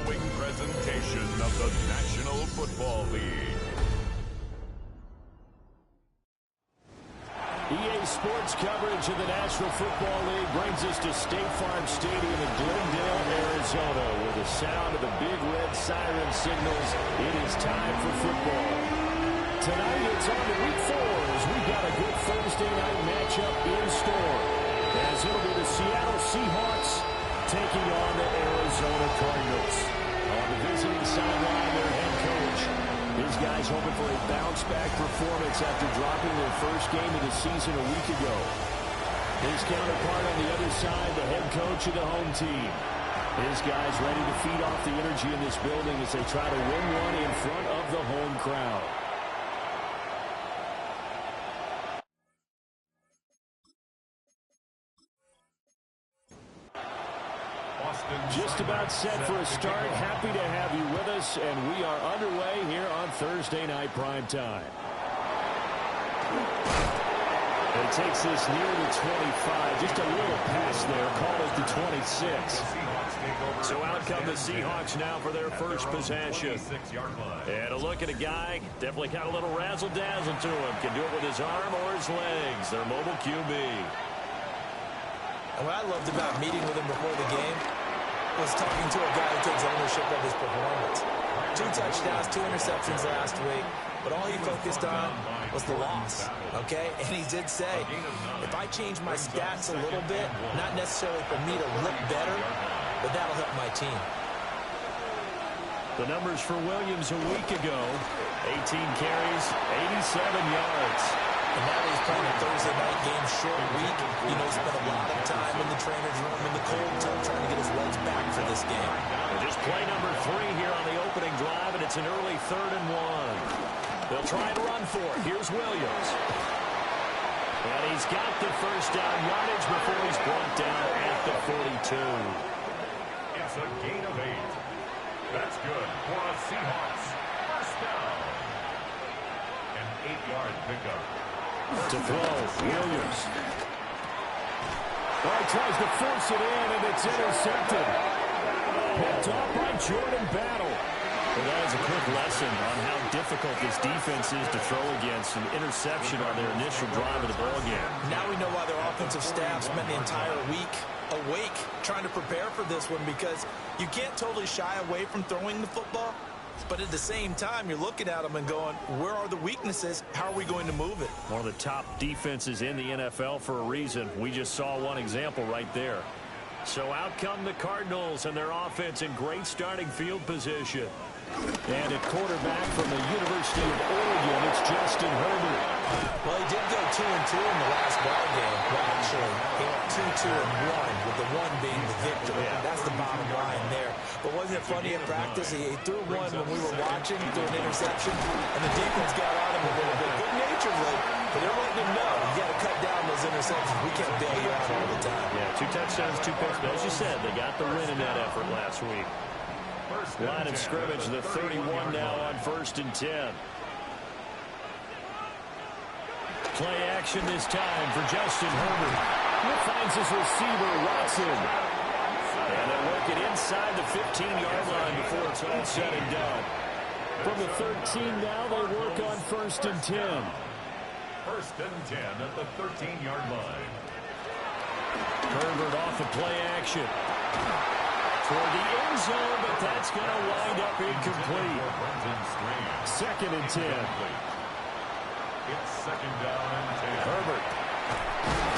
following presentation of the National Football League. EA Sports coverage of the National Football League brings us to State Farm Stadium in Glendale, Arizona, where the sound of the big red siren signals it is time for football. Tonight it's on to Week 4 as we've got a good Thursday night matchup in store, as it'll be the Seattle Seahawks taking on the Arizona Cardinals. On the visiting sideline, their head coach. These guys hoping for a bounce-back performance after dropping their first game of the season a week ago. His counterpart on the other side, the head coach of the home team. His guys ready to feed off the energy in this building as they try to win one in front of the home crowd. Just about set for a start. Happy to have you with us, and we are underway here on Thursday Night Prime Time. It takes this near the 25. Just a little pass there. Call it the 26. So out come the Seahawks now for their first possession. And a look at a guy, definitely got a little razzle-dazzle to him. Can do it with his arm or his legs. Their mobile QB. And what I loved about meeting with him before the game was talking to a guy who takes ownership of his performance. 2 touchdowns, 2 interceptions last week, but all he focused on was the loss, okay? And he did say, if I change my stats a little bit, not necessarily for me to look better, but that'll help my team. The numbers for Williams a week ago, 18 carries, 87 yards. And now that he's playing a Thursday night game, short week, you know, spent a lot of time in the trainer's room in the cold tub trying to get his legs back for this game. And just play number 3 here on the opening drive, and it's an early 3rd and 1. They'll try and run for it. Here's Williams. And he's got the first down yardage before he's brought down at the 42. It's a gain of 8. That's good for a Seahawks first down. An 8-yard pickup. To throw, Williams. Oh, he tries to force it in, and it's intercepted. Picked off by Jordan Battle. Well, that is a quick lesson on how difficult this defense is to throw against. An interception on their initial drive of the ballgame. Now we know why their offensive staff spent the entire week awake trying to prepare for this one, because you can't totally shy away from throwing the football. But at the same time, you're looking at them and going, where are the weaknesses? How are we going to move it? One of the top defenses in the NFL for a reason. We just saw one example right there. So out come the Cardinals and their offense in great starting field position. And at quarterback from the University of Oregon, it's Justin Herbert. Well, he did go 2-2 in the last ball game. Well, actually, he went 2-2-1, with the 1 being the victory. Yeah. That's the bottom line there. But wasn't it funny in practice? He threw one when we were watching, threw an interception, and the defense got on him a little bit, good-naturedly. But they're letting him know, you got to cut down those interceptions. We can't bail you out all the time. Yeah, 2 touchdowns, 2 picks. But as you said, they got the win in that effort last week. Line of scrimmage, the 31 now on 1st and 10. Play action this time for Justin Herbert. He finds his receiver, Watson. And they work it inside the 15-yard line before it's all said and done. From the 13 now, they work on 1st and 10. 1st and 10 at the 13-yard line. Herbert off the play action. Toward the end zone, but that's going to wind up incomplete. 2nd and 10. It's 2nd down and 10. Herbert.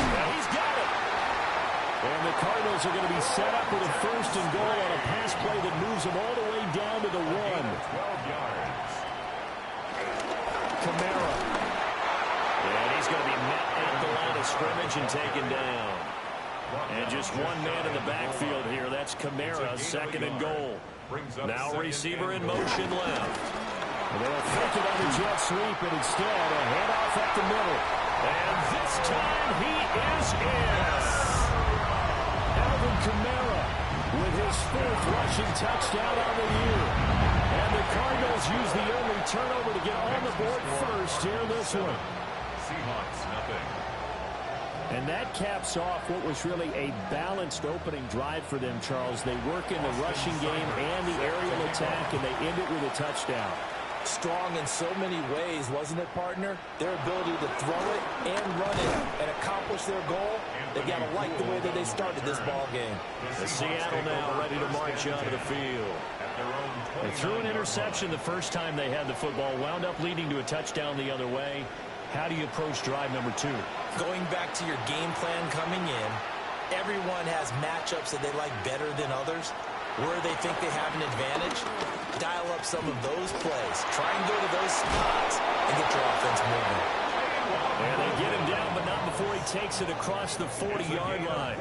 And he's got it. And the Cardinals are going to be set up with a 1st and goal on a pass play that moves them all the way down to the 1. 12 yards. Kamara. And he's going to be met at the line of scrimmage and taken down. And just 1 man in the backfield here. That's Kamara, 2nd and goal. Now receiver in motion left. And they'll fake it on the jet sweep, and instead a handoff up the middle. And this time he is in. Alvin Kamara with his 4th rushing touchdown on the year. And the Cardinals use the only turnover to get on the board first here in this one. Seahawks, nothing. And that caps off what was really a balanced opening drive for them, Charles. They work in the rushing game and the aerial attack, and they end it with a touchdown. Strong in so many ways, wasn't it, partner? Their ability to throw it and run it and accomplish their goal. They've got to like the way that they started this ball game. The Seattle now ready to march onto the field. They threw an interception the first time they had the football, wound up leading to a touchdown the other way. How do you approach drive number 2? Going back to your game plan coming in, everyone has matchups that they like better than others. Where they think they have an advantage, dial up some of those plays. Try and go to those spots and get your offense moving. And they get him down, but not before he takes it across the 40-yard line.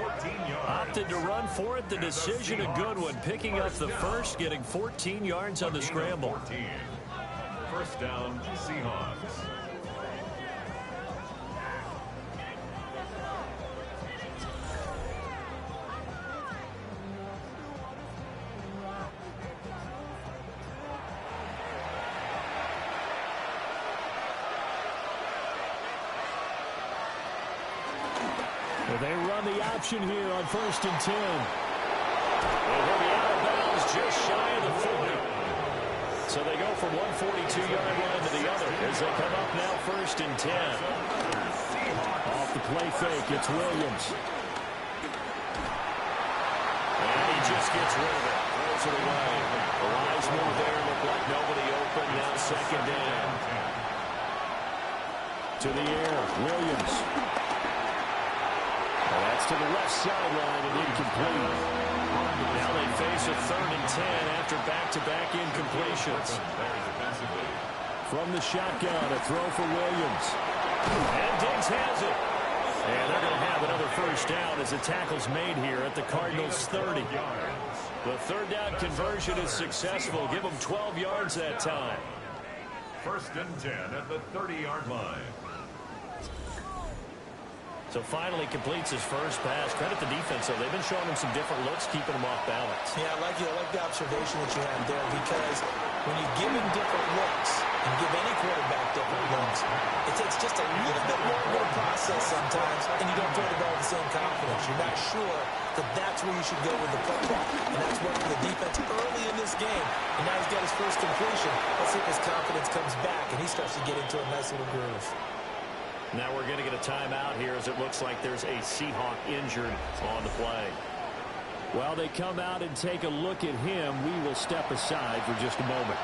Opted to run for it. The decision a good one. Picking up the first, getting 14 yards on the scramble. First down, Seahawks. They run the option here on 1st and 10. And he'll be out of bounds just shy of the 40. So they go from one 42-yard line to the other as they come up now 1st and 10. Off the play fake, it's Williams. And he just gets rid of it. Throws it away. The lines move there. Look like nobody open. Now 2nd down. To the air, Williams. That's to the left sideline and incomplete. Now they face a 3rd and 10 after back-to-back incompletions. From the shotgun, a throw for Williams. And Diggs has it. And they're going to have another first down as the tackle's made here at the Cardinals' 30. The 3rd down conversion is successful. Give them 12 yards that time. 1st and 10 at the 30-yard line. So finally completes his first pass. Credit the defense, though. They've been showing him some different looks, keeping him off balance. Yeah, I like the observation that you had there, because when you give him different looks and give any quarterback different looks, it takes just a little bit longer to process sometimes, and you don't throw the ball with the same confidence. You're not sure that that's where you should go with the football, and that's what the defense early in this game. And now he's got his first completion. Let's see if his confidence comes back, and he starts to get into a nice little groove. Now we're going to get a timeout here as it looks like there's a Seahawk injured on the play. While they come out and take a look at him, we will step aside for just a moment.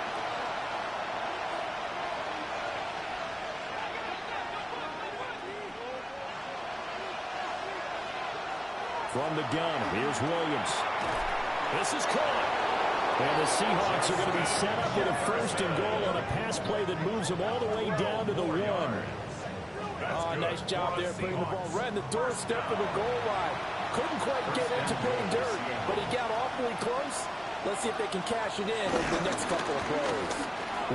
From the gun, here's Williams. This is caught. And the Seahawks are going to be set up with a 1st and goal on a pass play that moves them all the way down to the 1. Oh, nice job there putting the ball right in the doorstep of the goal line. Couldn't quite get into paying dirt, but he got awfully close. Let's see if they can cash it in over the next couple of plays.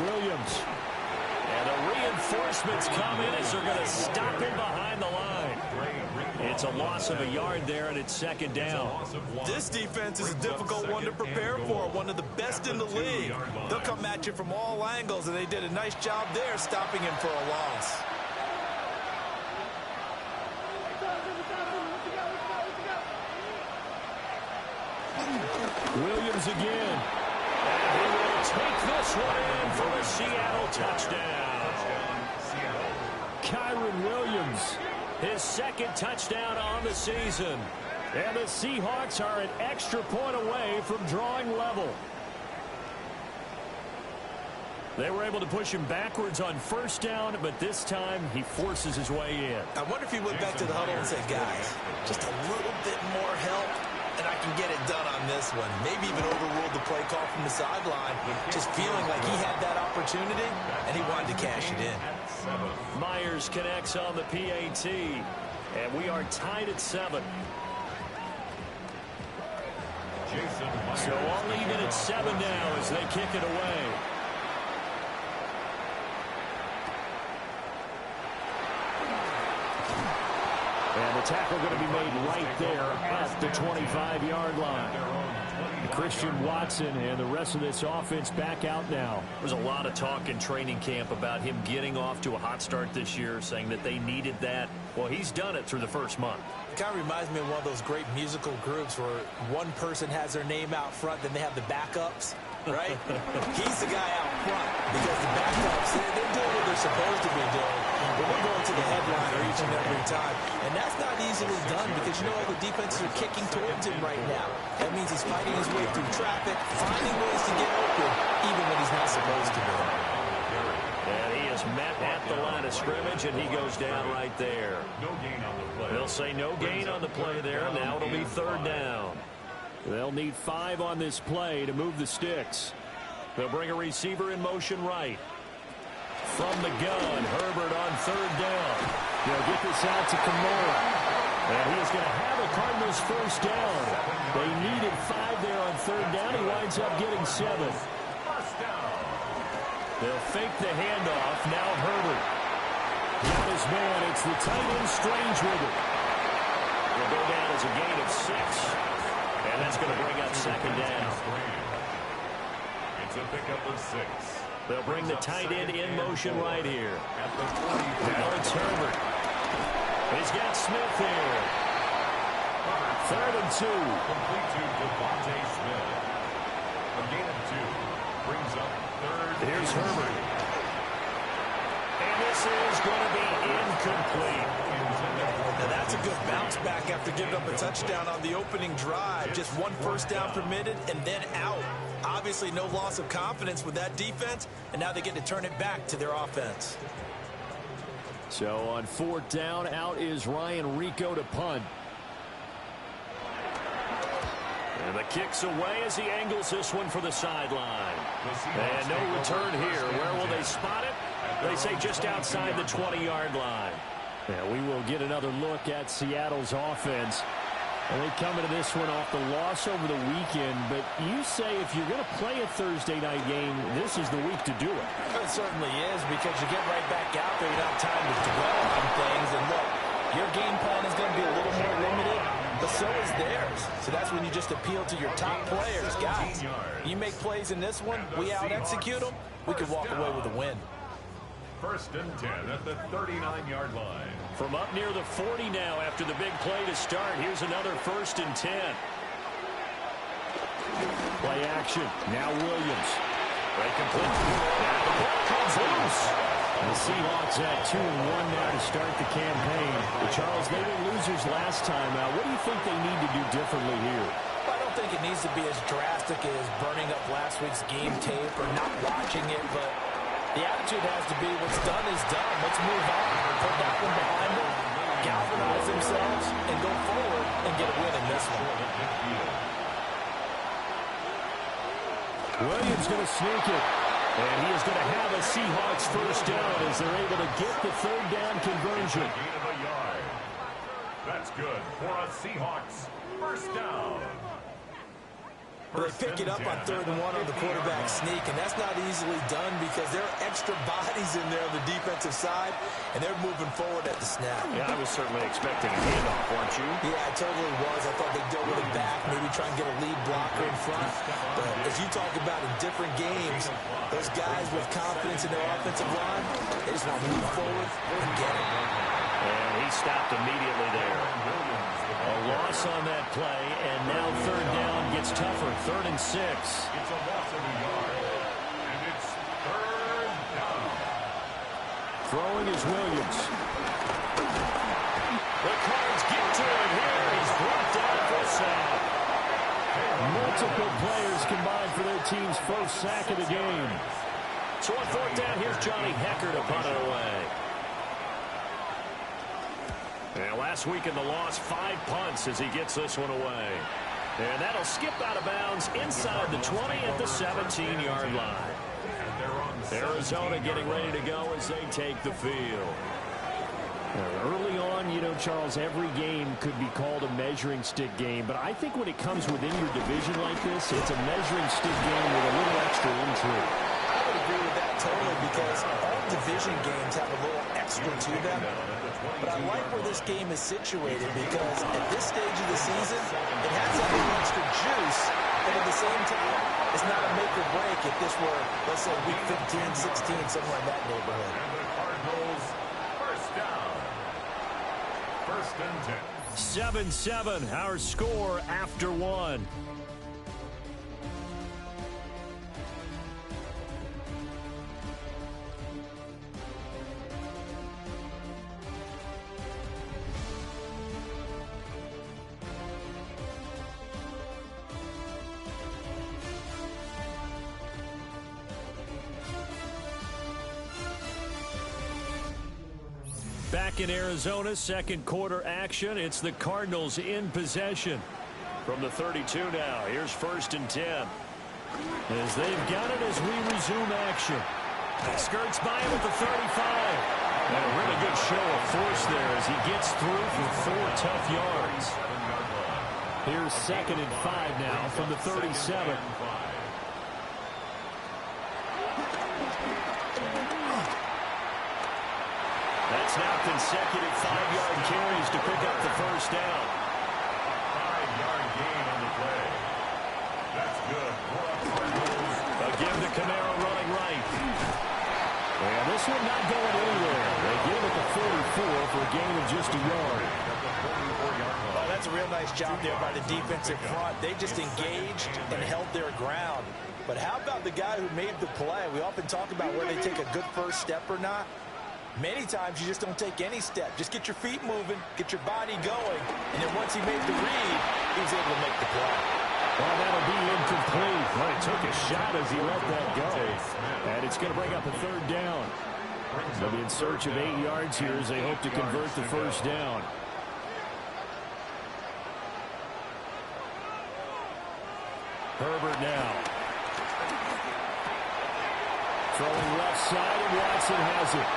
Williams. And the reinforcements come in as they're going to stop him behind the line. It's a loss of a yard there, and it's 2nd down. This defense is a difficult one to prepare for, one of the best in the league. They'll come at you from all angles, and they did a nice job there stopping him for a loss. Williams again. And he will take this one in for a Seattle touchdown. Kyron Williams, his 2nd touchdown on the season. And the Seahawks are an extra point away from drawing level. They were able to push him backwards on 1st down, but this time he forces his way in. I wonder if he went back to the huddle and said, guys, just a little bit more help, and I can get it done on this one. Maybe even overruled the play call from the sideline, just feeling like he had that opportunity, and he wanted to cash it in. Myers connects on the PAT, and we are tied at 7. So all even at 7 now as they kick it away. And the tackle going to be made right there at the 25-yard line. Christian Watson and the rest of this offense back out now. There's a lot of talk in training camp about him getting off to a hot start this year, saying that they needed that. Well, he's done it through the first month. It kind of reminds me of one of those great musical groups where one person has their name out front, then they have the backups, right? He's the guy out front because the backups, they're doing what they're supposed to be doing. But we're going to the headliner each and every time. And that's not easily done because, you know, all the defenses are kicking towards him right now. That means he's fighting his way through traffic, finding ways to get open, even when he's not supposed to be. And he is met at the line of scrimmage, and he goes down right there. No gain on the play. They'll say no gain on the play there. Now it'll be third down. They'll need 5 on this play to move the sticks. They'll bring a receiver in motion right. From the gun, Herbert on third down. They'll get this out to Kamara. And he is going to have a Cardinals first down. They needed 5 there on third down. He winds up getting 7. First down. They'll fake the handoff. Now Herbert. Got his man. It's the tight end Strange with it. Will go down as a gain of 6. And that's going to bring up second down. It's a pickup of 6. They'll bring the tight end in motion right here. At the 20. Now it's Herbert. He's got Smith here. Third and 2. Complete to Devontae Smith. A gain of 2 brings up third. Here's Herbert. And this is going to be incomplete. Now that's a good bounce back after giving up a touchdown on the opening drive. Just one first down permitted and then out. Obviously no loss of confidence with that defense, and now they get to turn it back to their offense. So on fourth down, out is Ryan Rico to punt. And the kick's away as he angles this one for the sideline. And no return here. Where will they spot it? They say just outside the 20-yard line. Yeah, we will get another look at Seattle's offense. And they come into this one off the loss over the weekend. But you say if you're going to play a Thursday night game, this is the week to do it. It certainly is, because you get right back out there. You don't have time to dwell on things. And look, your game plan is going to be a little more limited, but so is theirs. So that's when you just appeal to your top players. Guys, you make plays in this one, we out-execute them, we can walk away with a win. First and 10 at the 39-yard line. From up near the 40 now after the big play to start. Here's another first and 10. Play action. Now Williams. Right complete. Now the ball comes loose. And the Seahawks at 2-1 now to start the campaign. But Charles, they were losers last time. What do you think they need to do differently here? I don't think it needs to be as drastic as burning up last week's game tape or not watching it, but the attitude has to be what's done is done. Let's move on. Put that one behind them, galvanize themselves, and go forward and get a win in this one. Williams going to sneak it. And he is going to have a Seahawks first down as they're able to get the third down conversion. Gain of a yard. That's good for a Seahawks first down. Well, they pick it up on 3rd and 1 on the quarterback sneak, and that's not easily done because there are extra bodies in there on the defensive side, and they're moving forward at the snap. Yeah, I was certainly expecting a handoff, weren't you? Yeah, I totally was. I thought they'd deal with it back, maybe try and get a lead blocker in front. But as you talk about in different games, those guys with confidence in their offensive line, they just want to move forward and get it. And he stopped immediately there. A loss on that play, and now third down gets tougher. 3rd and 6. It's a loss of a yard. And it's third down. Throwing is Williams. The Cards get to him here. He's brought down for a sack. Multiple players combined for their team's first sack of the game. So on 4th down, here's Johnny Hecker to punt it away. And last week in the loss, 5 punts as he gets this one away. And that'll skip out of bounds inside the 20 at the 17-yard line. Arizona getting ready to go as they take the field. Early on, you know, Charles, every game could be called a measuring stick game. But I think when it comes within your division like this, it's a measuring stick game with a little extra intrigue. I would agree with that totally because all division games have a little extra to them. But I like where this game is situated because at this stage of the season, it has a little extra juice But at the same time, it's not a make or break if this were, let's say, week 15, 16, somewhere in that neighborhood. And the Cardinals, first down. First and 10. 7-7, our score after one. Back in Arizona, second quarter action. It's the Cardinals in possession. From the 32 now, here's first and 10. As they've got it as we resume action. Skirts by him at the 35. And a really good show of force there as he gets through for 4 tough yards. Here's second and 5 now from the 37. That's now consecutive 5-yard carries to pick up the first down. 5-yard gain on the play. That's good. Again to Camaro running right. And this one not going anywhere. They give it the 44 for a gain of just a yard. Oh, that's a real nice job there by the defensive front. They just engaged and held their ground. But how about the guy who made the play? We often talk about where they take a good first step or not. Many times you just don't take any step. Just get your feet moving, get your body going, and then once he made the read, he was able to make the play. Well, that'll be incomplete. Well, he took a shot as he let that go. And it's going to bring up a third down. They'll be in search of 8 yards here as they hope to convert the first down. Herbert now. Throwing left side, and Watson has it.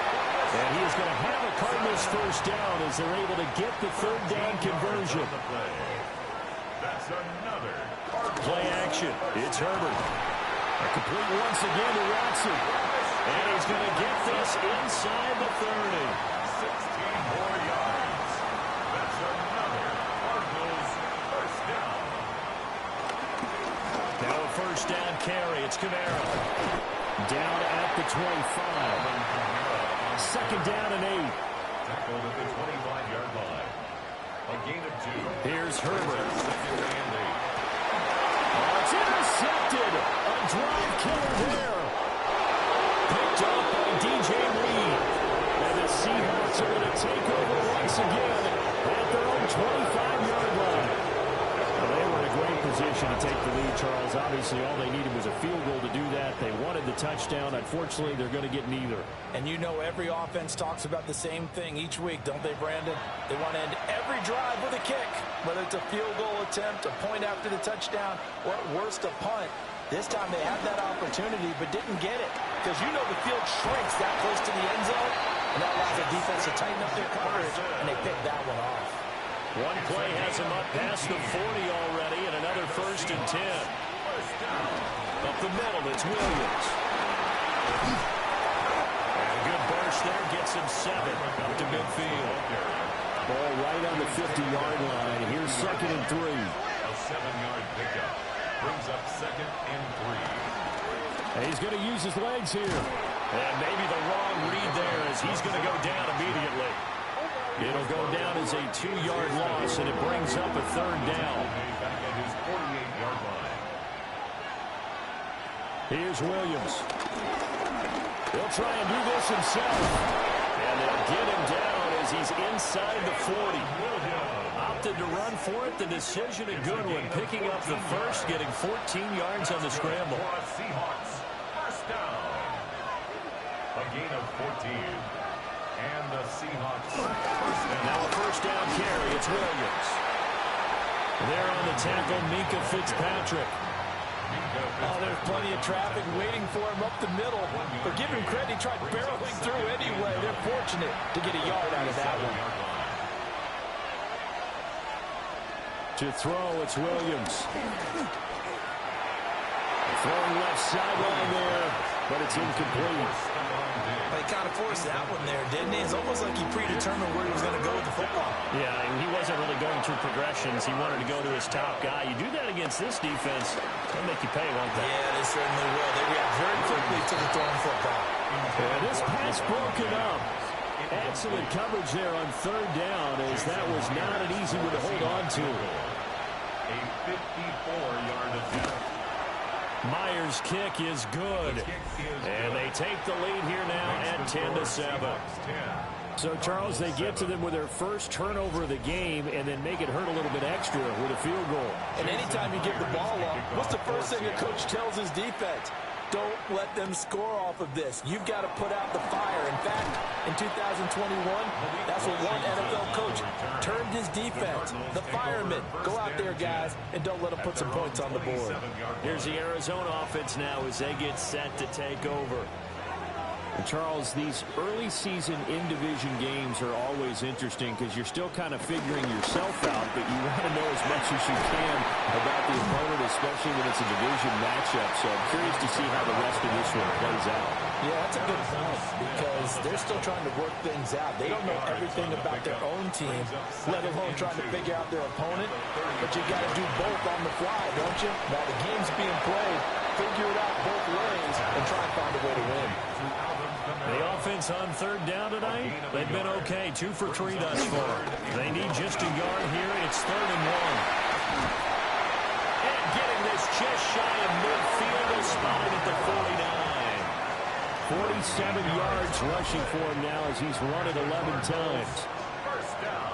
And he is going to have a Cardinals first down as they're able to get the third down conversion. That's another Play action. It's Herbert. A complete once again to Watson. And he's going to get this inside the 30. 16 more yards. That's another Cardinals first down. Now a first down carry. It's Camaro. Down at the 25. Second down and 8. Tackled at the 25-yard line. A gain of 2. Here's Herbert. Second and 8. Oh, it's intercepted. A drive killer there. Picked up by DJ Reed. And the Seahawks are going to take over once again at their own 25-yard line. Well, they were in a great position to take the lead, Charles. Obviously, all they needed was a field goal to do that. They wanted the touchdown. Unfortunately, they're going to get neither. And you know every offense talks about the same thing each week, don't they, Brandon? They want to end every drive with a kick, whether it's a field goal attempt, a point after the touchdown, or at worst, a punt. This time they had that opportunity but didn't get it because you know the field shrinks that close to the end zone, and that allows the defense to tighten up their coverage, and they picked that one off. One play has him up past the 40 already, and another first and 10. Up the middle, it's Williams. And a good burst there gets him 7 up to midfield. Ball right on the 50-yard line. Here's second and 3. A 7-yard pickup. Brings up second and 3. And he's going to use his legs here. And maybe the wrong read there as he's going to go down immediately. It'll go down as a 2-yard loss, and it brings up a third down. Back at his 48-yard line. Here's Williams. He'll try and do this himself. And they'll get him down as he's inside the 40. Opted to run for it. The decision a good one. Picking up the first, getting 14 yards on the scramble. Seahawks, first down. A gain of 14. And the Seahawks first down. Now a first down carry. It's Williams. There on the tackle, Minka Fitzpatrick. Oh, there's plenty of traffic waiting for him up the middle. But give him credit, he tried barreling through anyway. They're fortunate to get a yard out of that one. To throw, it's Williams. Throwing left sideline there. but it's incomplete. He kind of forced that one there, didn't he? It's almost like he predetermined where he was going to go with the football. Yeah, and he wasn't really going through progressions. He wanted to go to his top guy. You do that against this defense, they'll make you pay, won't they? Yeah, they certainly will. They react very quickly to the thrown football. And this pass broken up. Excellent coverage there on third down, as that was not an easy one to hold on to. A 54-yard attempt. Myers' kick is good. And they take the lead here now at 10-7. So, Charles, they get to them with their first turnover of the game and then make it hurt a little bit extra with a field goal. And anytime you give the ball up, what's the first thing a coach tells his defense? Don't let them score off of this. You've got to put out the fire. In fact, in 2021, that's what one NFL coach turned his defense. The firemen. Go out there, guys, and don't let them put some points on the board. Here's the Arizona offense now as they get set to take over. And Charles, these early season in-division games are always interesting because you're still kind of figuring yourself out, but you want to know as much as you can about the opponent, especially when it's a division matchup. So I'm curious to see how the rest of this one plays out. Yeah, that's a good point because they're still trying to work things out. They don't know everything about their own team, let alone trying to figure out their opponent. But you got to do both on the fly, don't you? While the game's being played, figure it out both ways and try and find a way to win. The offense on third down tonight, they've been okay. 2 for 3 thus far. They need just a yard here. It's 3rd and 1. And getting this just shy of midfield, is spotted at the 49. 47 yards rushing for him now as he's run it 11 times. First down.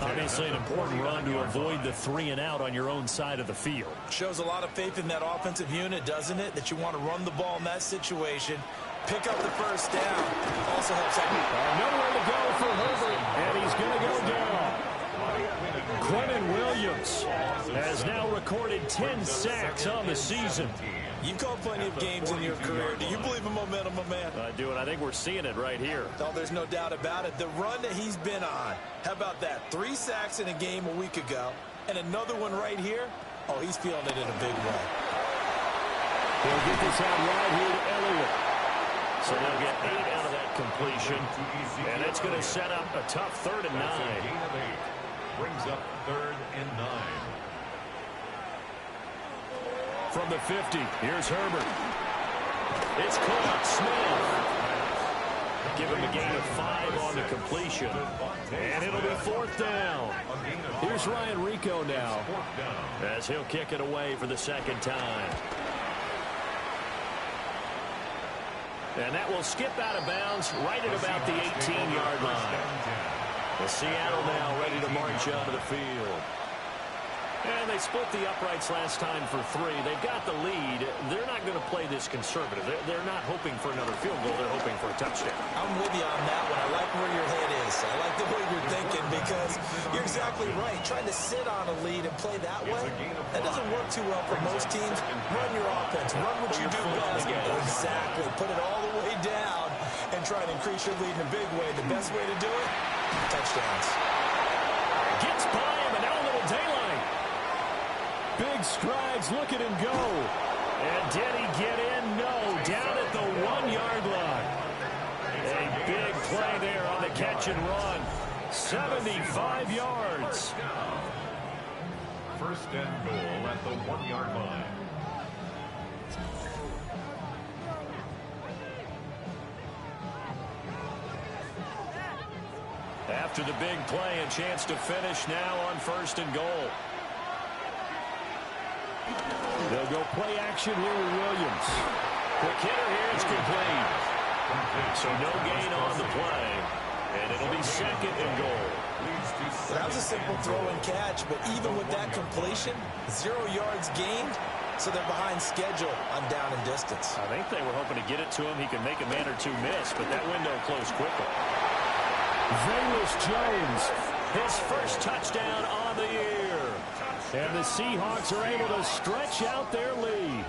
Obviously an important run to avoid the 3 and out on your own side of the field. Shows a lot of faith in that offensive unit, doesn't it? That you want to run the ball in that situation. Pick up the first down. Also helps out. Nowhere to go for Herbert, and he's going to go down. Quentin Williams has now recorded 10 sacks on the season. You've called plenty of games in your career. Do you believe in momentum, my man? I do, and I think we're seeing it right here. Oh, there's no doubt about it. The run that he's been on. How about that? 3 sacks in a game a week ago, and another one right here. Oh, he's feeling it in a big way. They'll get this out right here to Elliott. So they'll get 8 out of that completion, and it's going to set up a tough 3rd and 9. Brings up 3rd and 9. From the 50, here's Herbert. It's caught. Smith. Give him a gain of 5 on the completion. And it'll be 4th down. Here's Ryan Rico now, as he'll kick it away for the 2nd time. And that will skip out of bounds right at about the 18-yard line. The Seattle now ready to march onto the field. And they split the uprights last time for 3. They've got the lead. They're not going to play this conservative. They're not hoping for another field goal. They're hoping for a touchdown. I'm with you on that one. I like where your head is. I like the way you're thinking because you're exactly right. Trying to sit on a lead and play that way, that doesn't work too well for most teams. Run your offense. Run what you do best. Exactly. Put it all the way down and try to increase your lead in a big way. The best way to do it, touchdowns. Gets by him, and now a little daylight. big strides, look at him go. And did he get in? No, down at the 1-yard line. A big play there on the catch and run. 75 yards. First and goal at the 1-yard line. After the big play, a chance to finish now on first and goal. They'll go play action here with Williams. Quick hitter here, it's complete. So no gain on the play. And it'll be second and goal. That was a simple throw and catch, but even with that completion, 0 yards gained, so they're behind schedule on down and distance. I think they were hoping to get it to him. He could make a man or two miss, but that window closed quickly. Velus Jones, his first touchdown on the year. And the Seahawks are able to stretch out their lead.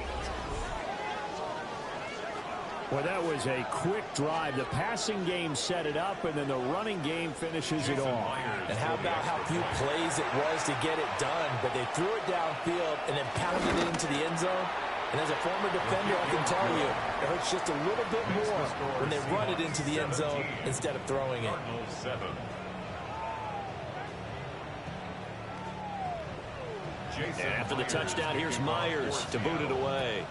Well, that was a quick drive. The passing game set it up, and then the running game finishes it off. And how about how few plays it was to get it done, but they threw it downfield and then pounded it into the end zone. And as a former defender, I can tell you, it hurts just a little bit more when they run it into the end zone instead of throwing it. And after the touchdown, here's Myers to boot it away.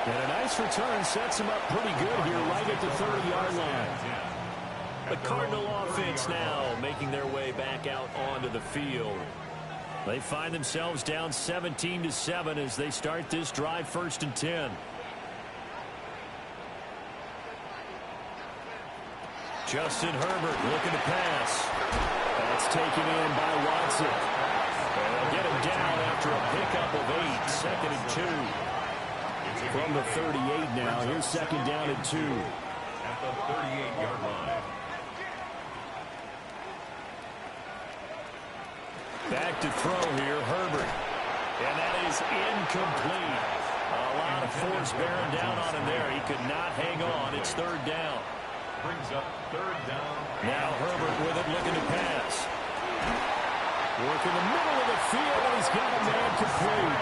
And a nice return sets him up pretty good here right at the 30-yard line. The Cardinal offense now making their way back out onto the field. They find themselves down 17-7 as they start this drive, 1st and 10. Justin Herbert looking to pass. That's taken in by Watson. And they'll get him down after a pickup of 8, 2nd and 2. From the 38 now, here's 2nd down and 2. At the 38-yard line. Back to throw here, Herbert. And that is incomplete. A lot of force bearing down on him there. He could not hang on. It's 3rd down. Brings up 3rd down. Now Herbert with it, looking to pass. Work in the middle of the field, and he's got a man complete.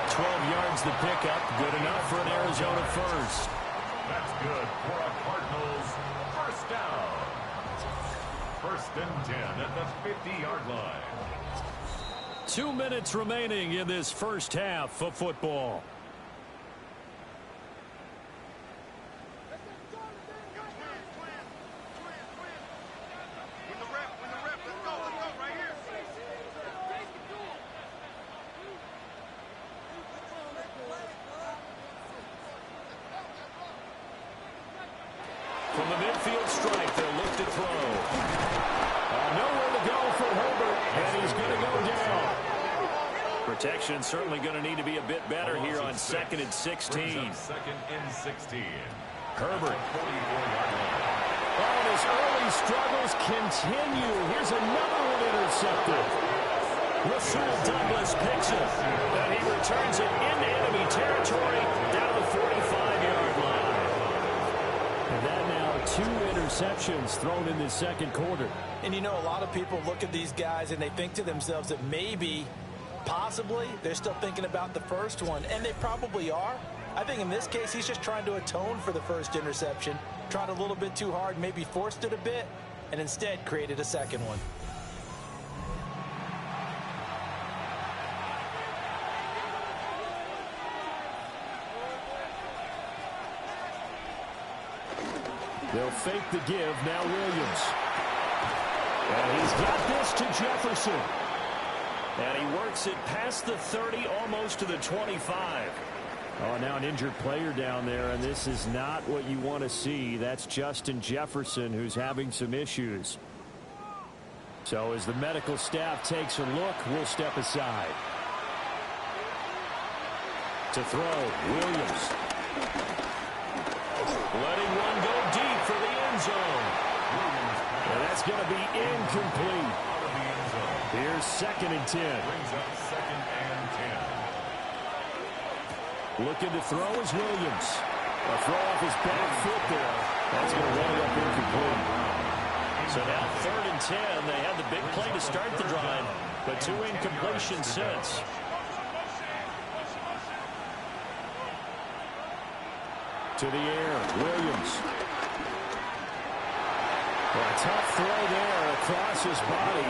12 yards the pickup. Good enough for an Arizona first. That's good for a Cardinals 1st down. 1st and 10 at the 50-yard line. 2 minutes remaining in this first half of football. From the midfield stripe, they'll look to throw. Nowhere to go for Herbert, and he's going to go down. Protection certainly going to need to be a bit better here on 2nd and 16. 2nd and 16. Herbert. 44-yard line. Oh, and his early struggles continue. Here's another one intercepted. Rasul Douglas picks it. And he returns it into enemy territory down the 45-yard line. And that now 2 interceptions thrown in the 2nd quarter. And you know, a lot of people look at these guys and they think to themselves that maybe, possibly, they're still thinking about the first one. And they probably are. I think in this case, he's just trying to atone for the first interception. Tried a little bit too hard, maybe forced it a bit, and instead created a 2nd one. They'll fake the give. Now Williams. And he's got this to Jefferson. And he works it past the 30, almost to the 25. Oh, now an injured player down there, and this is not what you want to see. That's Justin Jefferson, who's having some issues. So as the medical staff takes a look, we'll step aside. To throw, Williams. Letting one go deep for the end zone. And that's going to be incomplete. Here's 2nd and 10. Brings up 2nd and 10. Looking to throw is Williams. A throw off his back foot there. That's going to wind up incomplete. So now 3rd and 10. They had the big play to start the drive, but 2 incompletions since. To the air, Williams. A tough throw there across his body.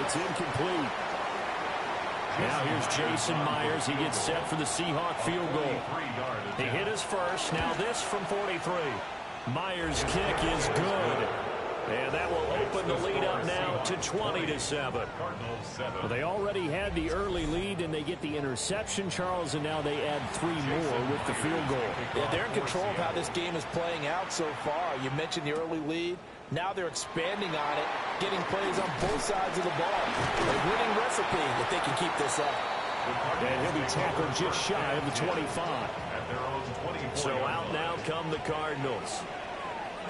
It's incomplete. Now here's Jason Myers. He gets set for the Seahawk field goal. He hit his first. Now this from 43. Myers' kick is good. And that will open the lead up now to 20-7. Well, they already had the early lead, and they get the interception, Charles, and now they add 3 more with the field goal. Yeah, they're in control of how this game is playing out so far. You mentioned the early lead. Now they're expanding on it, getting plays on both sides of the ball. A winning recipe if they can keep this up. And he'll be tackled just shy of the 25. So out now come the Cardinals.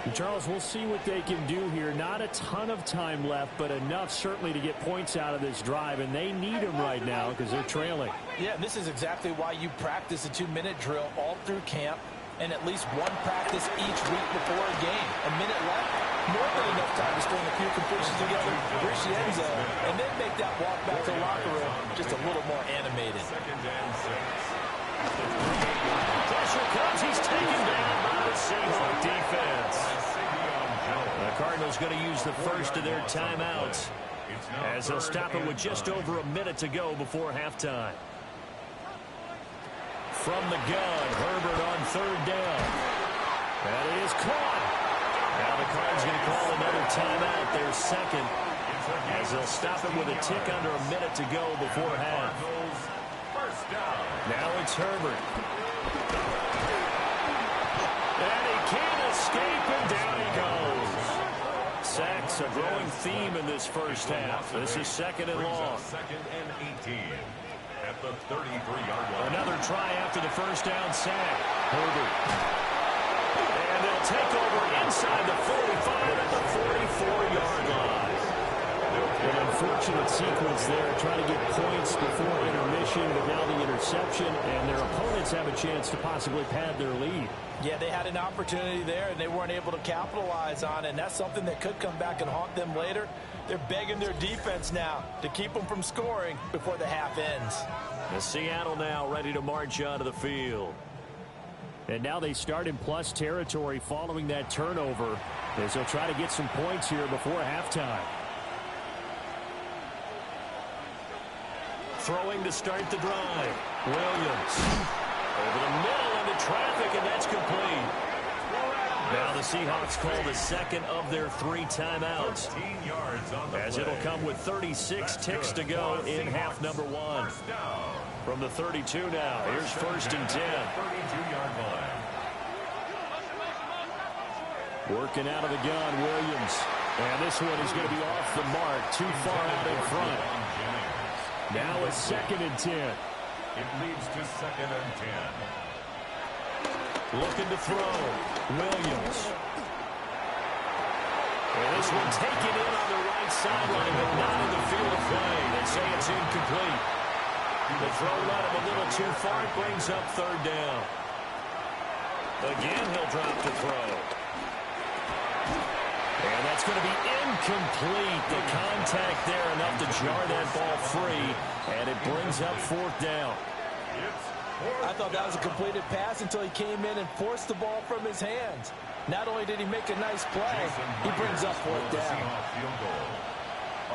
And Charles, we'll see what they can do here. Not a ton of time left, but enough certainly to get points out of this drive, and they need them right now because they're trailing. Yeah, and this is exactly why you practice a 2-minute drill all through camp and at least one practice each week before a game. A minute left, more than enough time to string a few completions together, reach the end zone, and then make that walk back to the locker room just a little more animated. Second and 6. Pressure comes. He's taken down by the Seahawks defense. The Cardinals going to use the first of their timeouts as they'll stop it with just over a minute to go before halftime. From the gun, Herbert on third down. That is caught. Now the Cards going to call another timeout, their second, as they'll stop it with a tick under a minute to go before half. Now it's Herbert. And he can't escape, and down he goes. Sacks, a growing theme in this first half. This is second and long. Second and 18 at the 33-yard line. Another try after the first down sack. Herbert. And they'll take over inside the 45 at the 44-yard line. An unfortunate sequence there, trying to get points before intermission, but now the interception, and their opponents have a chance to possibly pad their lead. Yeah, they had an opportunity there, and they weren't able to capitalize on it, and that's something that could come back and haunt them later. They're begging their defense now to keep them from scoring before the half ends. The Seattle now ready to march onto the field. And now they start in plus territory following that turnover, as they'll try to get some points here before halftime. Throwing to start the drive. Williams. Over the middle into traffic, and that's complete. Now the Seahawks call the second of their 3 timeouts, as it'll come with 36 ticks to go in half number 1. From the 32 now, here's first and 10. 32-yard line. Working out of the gun, Williams. And this one is going to be off the mark, too far out in front. Now it's second and 10. It leads to second and 10. Looking to throw. Williams. And this one taken in on the right sideline, but not in the field of play. They say it's incomplete. The throw led him a little too far. It brings up third down. Again, he'll drop to throw. And that's going to be incomplete. The contact there enough to jar that ball free, and it brings up fourth down. I thought that was a completed pass until he came in and forced the ball from his hands. Not only did he make a nice play, he brings up fourth down. Field goal.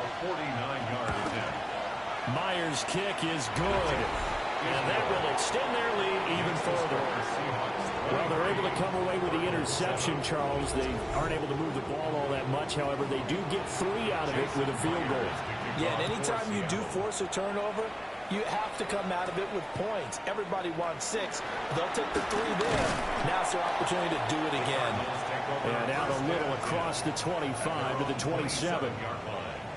A 49-yard attempt. Myers' kick is good, and that will extend their lead even further. Well, they're able to come away with the interception, Charles. They aren't able to move the ball all that much. However, they do get 3 out of it with a field goal. Yeah, and anytime you do force a turnover, you have to come out of it with points. Everybody wants 6. They'll take the 3 there. Now it's their opportunity to do it again. And out a little across the 25 to the 27.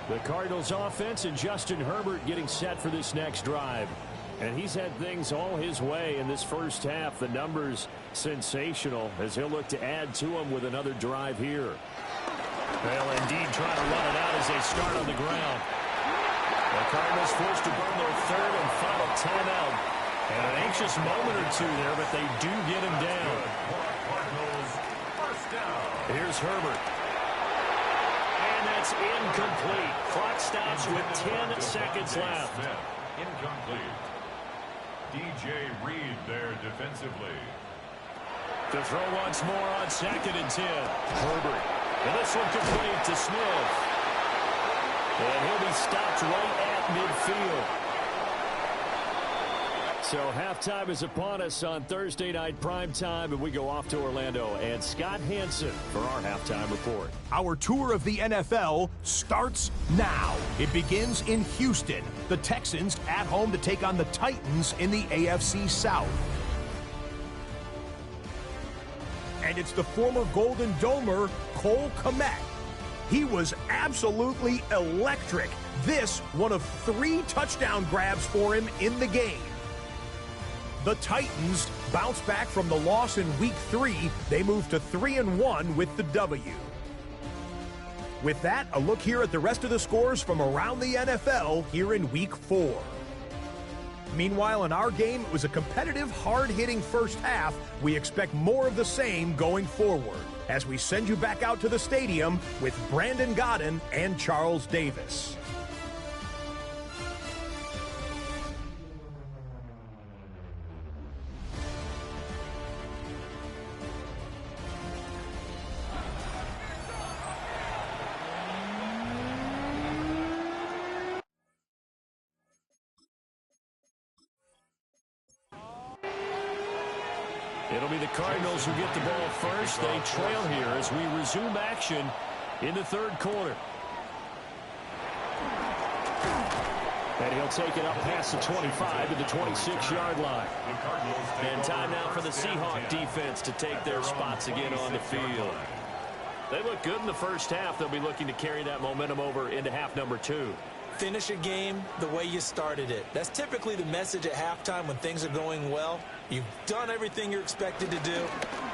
The Cardinals offense and Justin Herbert getting set for this next drive. And he's had things all his way in this first half. The numbers sensational as he'll look to add to them with another drive here. They'll indeed try to run it out as they start on the ground. The Cardinals forced to burn their third and final timeout. And an anxious moment or two there, but they do get him down. Here's Herbert. And that's incomplete. Clock stops with 10 seconds left. Incomplete. DJ Reed there defensively. To throw once more on second and 10. Herbert. And this one complete to Smith. And he'll be stopped right at midfield. So halftime is upon us on Thursday night primetime, and we go off to Orlando. And Scott Hansen for our halftime report. Our tour of the NFL starts now. It begins in Houston. The Texans at home to take on the Titans in the AFC South. And it's the former Golden Domer, Cole Kmet. He was absolutely electric. This one of 3 touchdown grabs for him in the game. The Titans bounce back from the loss in Week 3. They move to 3-1 with the W. With that, a look here at the rest of the scores from around the NFL here in Week 4. Meanwhile, in our game, it was a competitive, hard-hitting first half. We expect more of the same going forward as we send you back out to the stadium with Brandon Godden and Charles Davis. It'll be the Cardinals who get the ball first. They trail here as we resume action in the third quarter. And he'll take it up past the 25 to the 26-yard line. And time now for the Seahawks defense to take their spots again on the field. They look good in the first half. They'll be looking to carry that momentum over into half number 2. Finish a game the way you started it. That's typically the message at halftime when things are going well. You've done everything you're expected to do.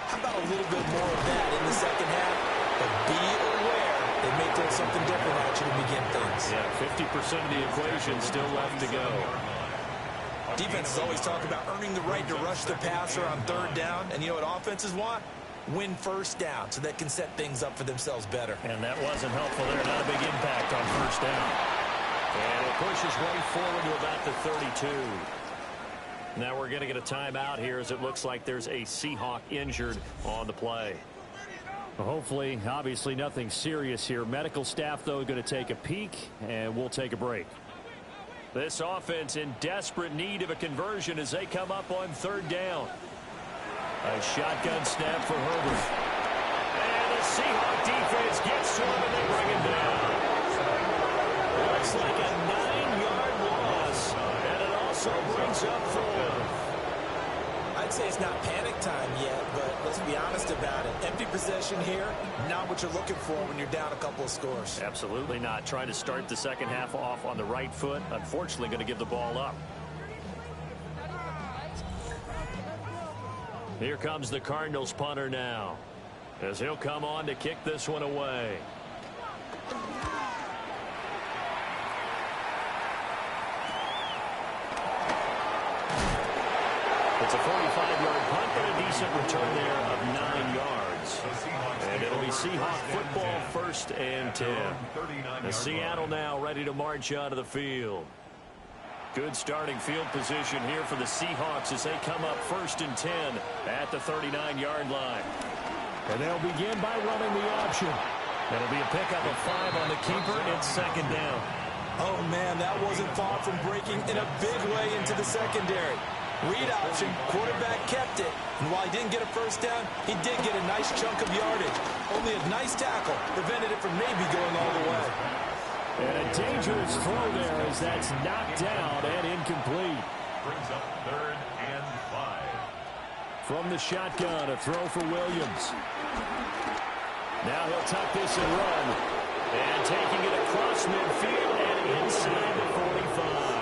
How about a little bit more of that in the second half? But be aware they may throw something different at you to begin things. Yeah, 50% of the equation still left to go. Defenses always talk about earning the right to rush the passer on third down. And you know what offenses want? Win first down so they can set things up for themselves better. And that wasn't helpful there. Not a big impact on first down. And it pushes right forward to about the 32. Now we're going to get a timeout here as it looks like there's a Seahawk injured on the play. Well, hopefully, obviously nothing serious here. Medical staff, though, going to take a peek, and we'll take a break. This offense in desperate need of a conversion as they come up on third down. A shotgun snap for Herbert. And the Seahawk defense gets to him and they bring him down. Looks like a 9-yard loss, and it also brings up 4. I'd say it's not panic time yet, but let's be honest about it. Empty possession here, not what you're looking for when you're down a couple of scores. Absolutely not. Trying to start the second half off on the right foot. Unfortunately, going to give the ball up. Here comes the Cardinals punter now, as he'll come on to kick this one away. It's a 45-yard punt, but a decent return there of 9 yards. And it'll be Seahawk football, 1st and 10. The Seattle now ready to march out of the field. Good starting field position here for the Seahawks as they come up 1st and 10 at the 39-yard line. And they'll begin by running the option. It'll be a pickup of 5 on the keeper. It's 2nd down. Oh, man, that wasn't far from breaking in a big way into the secondary. Read option, quarterback kept it. And while he didn't get a first down, he did get a nice chunk of yardage. Only a nice tackle prevented it from maybe going all the way. And a dangerous throw there as that's knocked down and incomplete. Brings up 3rd and 5. From the shotgun, a throw for Williams. Now he'll tuck this and run. And taking it across midfield and inside the 45.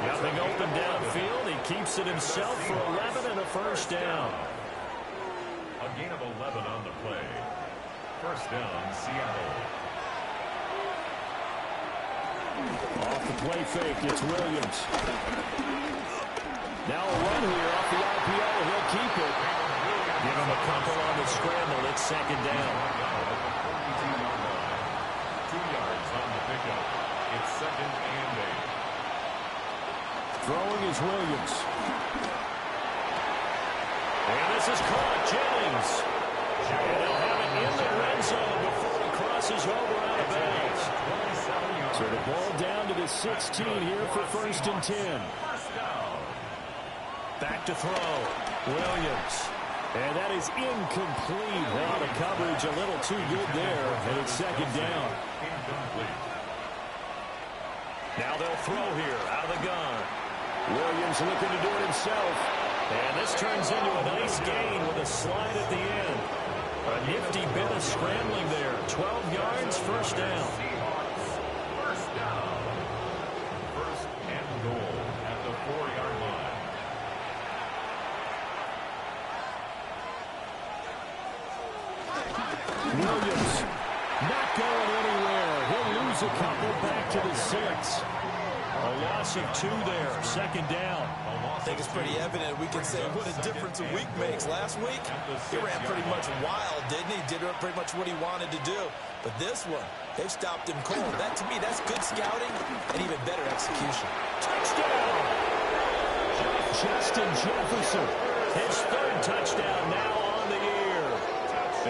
Nothing open downfield. He keeps it himself for 11 and a first down. A gain of 11 on the play. First down, Seattle. Off the play fake, it's Williams. Now a run here off the RPO. He'll keep it. Give him a couple on the scramble. It's 2nd down. 2 yards on the pickup. It's 2nd and 8. Throwing is Williams. And this is caught. Jennings. And they'll have it in the red zone before he crosses over out of bounds. So the ball down to the 16 here for 1st and 10. Back to throw. Williams. And that is incomplete. Well, the coverage a little too good there, and it's 2nd down. Now they'll throw here out of the gun. Williams looking to do it himself. And this turns into a nice gain with a slide at the end. A nifty bit of scrambling there. 12 yards, first down. First down. 1st and goal at the 4-yard line. Williams not going anywhere. He'll lose a couple back to the 6. A loss of 2 there. Second down. I think it's pretty evident. We can say what a difference a week makes. Last week, he ran pretty much wild, didn't he? Did pretty much what he wanted to do. But this one, they've stopped him cold. That, to me, that's good scouting and even better execution. Touchdown! Justin Jefferson. His 3rd touchdown now on the year.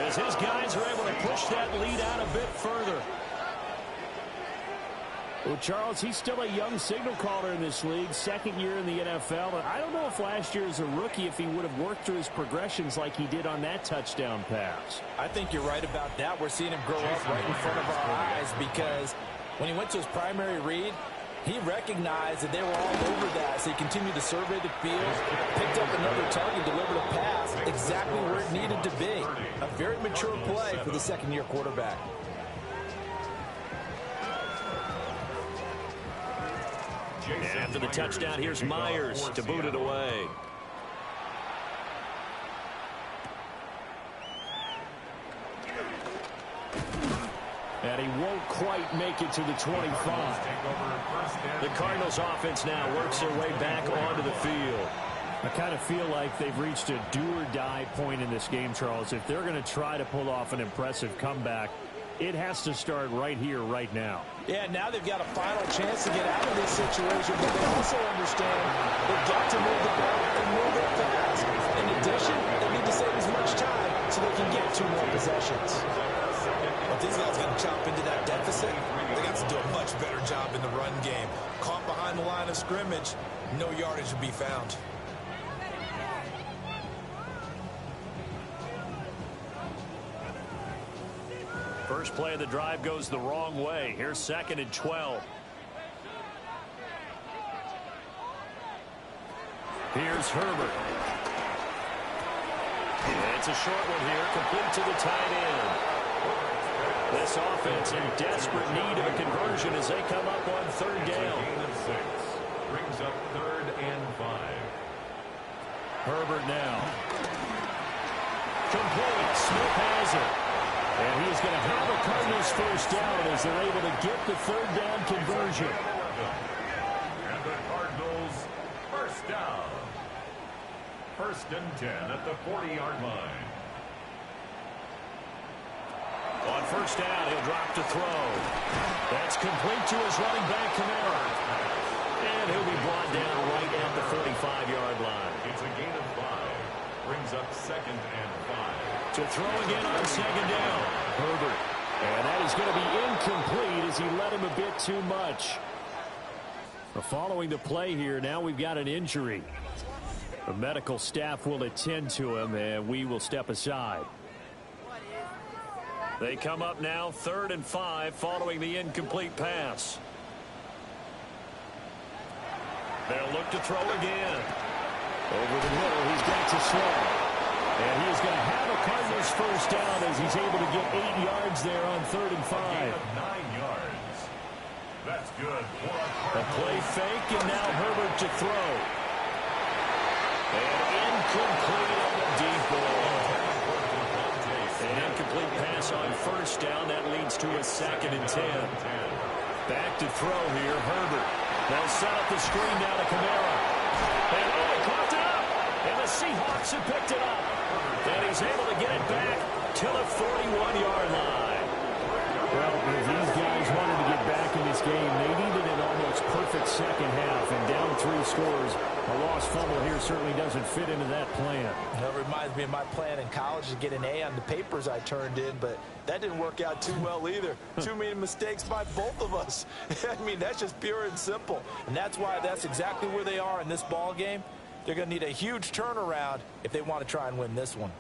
As his guys are able to push that lead out a bit further. Well, Charles, he's still a young signal caller in this league, 2nd year in the NFL. And I don't know if last year as a rookie, if he would have worked through his progressions like he did on that touchdown pass. I think you're right about that. We're seeing him grow up right in front of our eyes because when he went to his primary read, he recognized that they were all over that, so he continued to survey the field, picked up another target, delivered a pass exactly where it needed to be. A very mature play for the 2nd-year quarterback. After the touchdown, here's Myers to boot it away. And he won't quite make it to the 25. The Cardinals offense now works their way back onto the field. I kind of feel like they've reached a do-or-die point in this game, Charles. If they're going to try to pull off an impressive comeback, it has to start right here, right now. Yeah, now they've got a final chance to get out of this situation, but they also understand they've got to move the ball and move it fast. In addition, they need to save as much time so they can get 2 more possessions. If these guys going to chop into that deficit, they got to do a much better job in the run game. Caught behind the line of scrimmage, no yardage will be found. First play of the drive goes the wrong way. Here's 2nd and 12. Here's Herbert. It's a short one here, complete to the tight end. This offense in desperate need of a conversion as they come up on 3rd down. Brings up 3rd and 5. Herbert now. Complete. Smith has it. And he's going to have a Cardinals first down as they're able to get the 3rd down conversion. And the Cardinals first down. 1st and 10 at the 40-yard line. On 1st down, he'll drop to throw. That's complete to his running back, Kamara. And he'll be brought down right at the 45-yard line. It's a gain of 5. Brings up 2nd and 5. To throw again on 2nd down. Herbert. And that is going to be incomplete as he led him a bit too much. Following the play here, now we've got an injury. The medical staff will attend to him, and we will step aside. They come up now 3rd and 5 following the incomplete pass. They'll look to throw again. Over the middle, he's got to slow. And he is going to have a Cardinals first down as he's able to get 8 yards there on 3rd and 5. 9 yards. That's good. A play fake, and now Herbert to throw. And incomplete on the deep ball. An incomplete pass on 1st down. That leads to a 2nd and 10. Back to throw here, Herbert. They'll set up the screen down to Kamara. And he caught it up. And the Seahawks have picked it up. And he's able to get it back to the 41-yard line. Well, if these guys wanted to get back in this game, they needed an almost perfect second half. And down 3 scores, a lost fumble here certainly doesn't fit into that plan. That reminds me of my plan in college to get an A on the papers I turned in, but that didn't work out too well either. Too many mistakes by both of us. I mean, that's just pure and simple. And that's why that's exactly where they are in this ball game. They're going to need a huge turnaround if they want to try and win this one.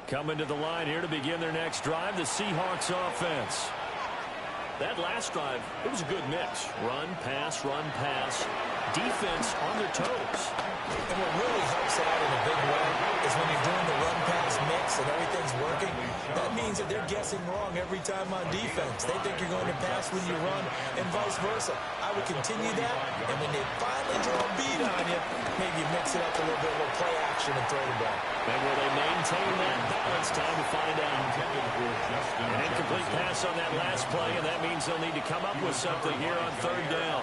Coming to the line here to begin their next drive, the Seahawks offense. That last drive, it was a good mix. Run, pass, defense on their toes. And what really helps out in a big way is when you're doing the run-pass mix and everything's working, that means that they're guessing wrong every time on defense. They think you're going to pass when you run and vice versa. I would continue that, and when they finally draw a beat on you, maybe mix it up a little bit with play action and throw the ball. And will they maintain that balance? Time to find out. An incomplete pass on that last play, and that means they'll need to come up with something here on 3rd down.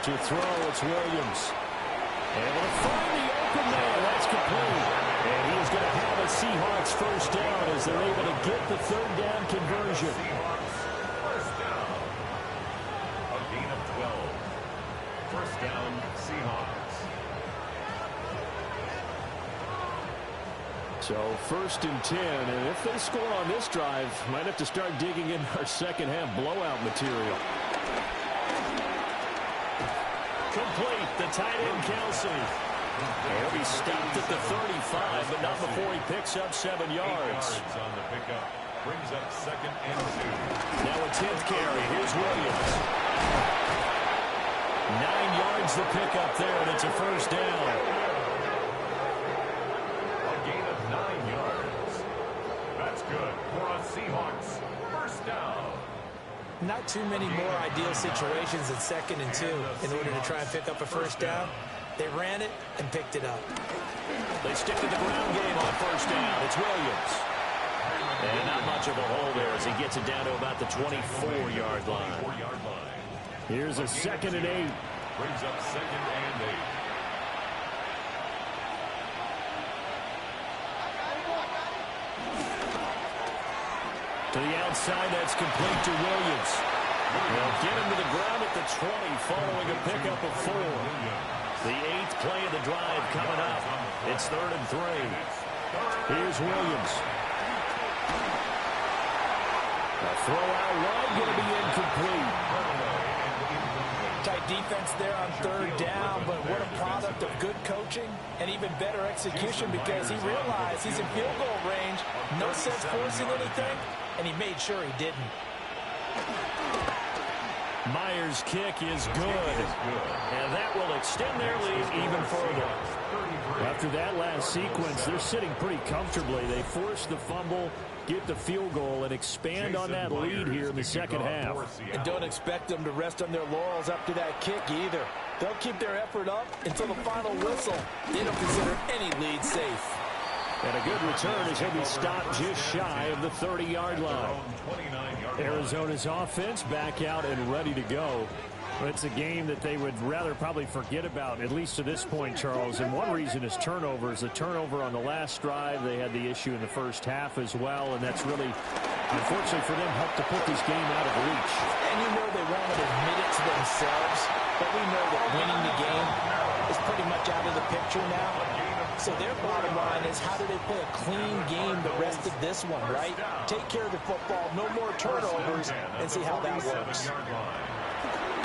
To throw, it's Williams. Able to find the open man. That's complete. And he's going to have a Seahawks first down as they're able to get the third down conversion. Seahawks first down. A gain of 12. First down, Seahawks. So 1st and 10, and if they score on this drive, might have to start digging in our second half blowout material. Complete, the tight end Kelsey. He'll be stopped at the 35, but not before he picks up 7 yards. On the pickup, brings up 2nd and 2. Now a 10th carry, here's Williams. 9 yards the pickup there, and it's a first down. Gain of 9 yards. That's good for a Seahawks first down. Not too many more ideal situations at 2nd and 2 in order to try and pick up a first down. They ran it and picked it up. They stick to the ground game on first down. It's Williams. And not much of a hole there as he gets it down to about the 24-yard line. Here's a 2nd and 8. Brings up 2nd and 8. To the outside, that's complete to Williams. They'll get him to the ground at the 20 following a pickup of 4. The 8th play of the drive coming up. It's 3rd and 3. Here's Williams. A throw out wide, going to be incomplete. Tight defense there on 3rd down, but what a product of good coaching and even better execution because he realized he's in field goal range. No sense forcing anything, and he made sure he didn't. Myers' kick is good, and that will extend their lead even further. After that last sequence, they're sitting pretty comfortably. They force the fumble, get the field goal, and expand on that lead here in the second half. And don't expect them to rest on their laurels after that kick either. They'll keep their effort up until the final whistle. They don't consider any lead safe. And a good return as he'll be stopped just shy of the 30-yard line. Arizona's offense back out and ready to go. It's a game that they would rather probably forget about, at least to this point, Charles. And one reason is turnovers. The turnover on the last drive, they had the issue in the first half as well, and that's really, unfortunately for them, helped to put this game out of reach. And you know they won't admit it to themselves, but we know that winning the game is pretty much out of the picture now. So their bottom line is, how do they play a clean game the rest of this one, right? Take care of the football, no more turnovers, and see how that works.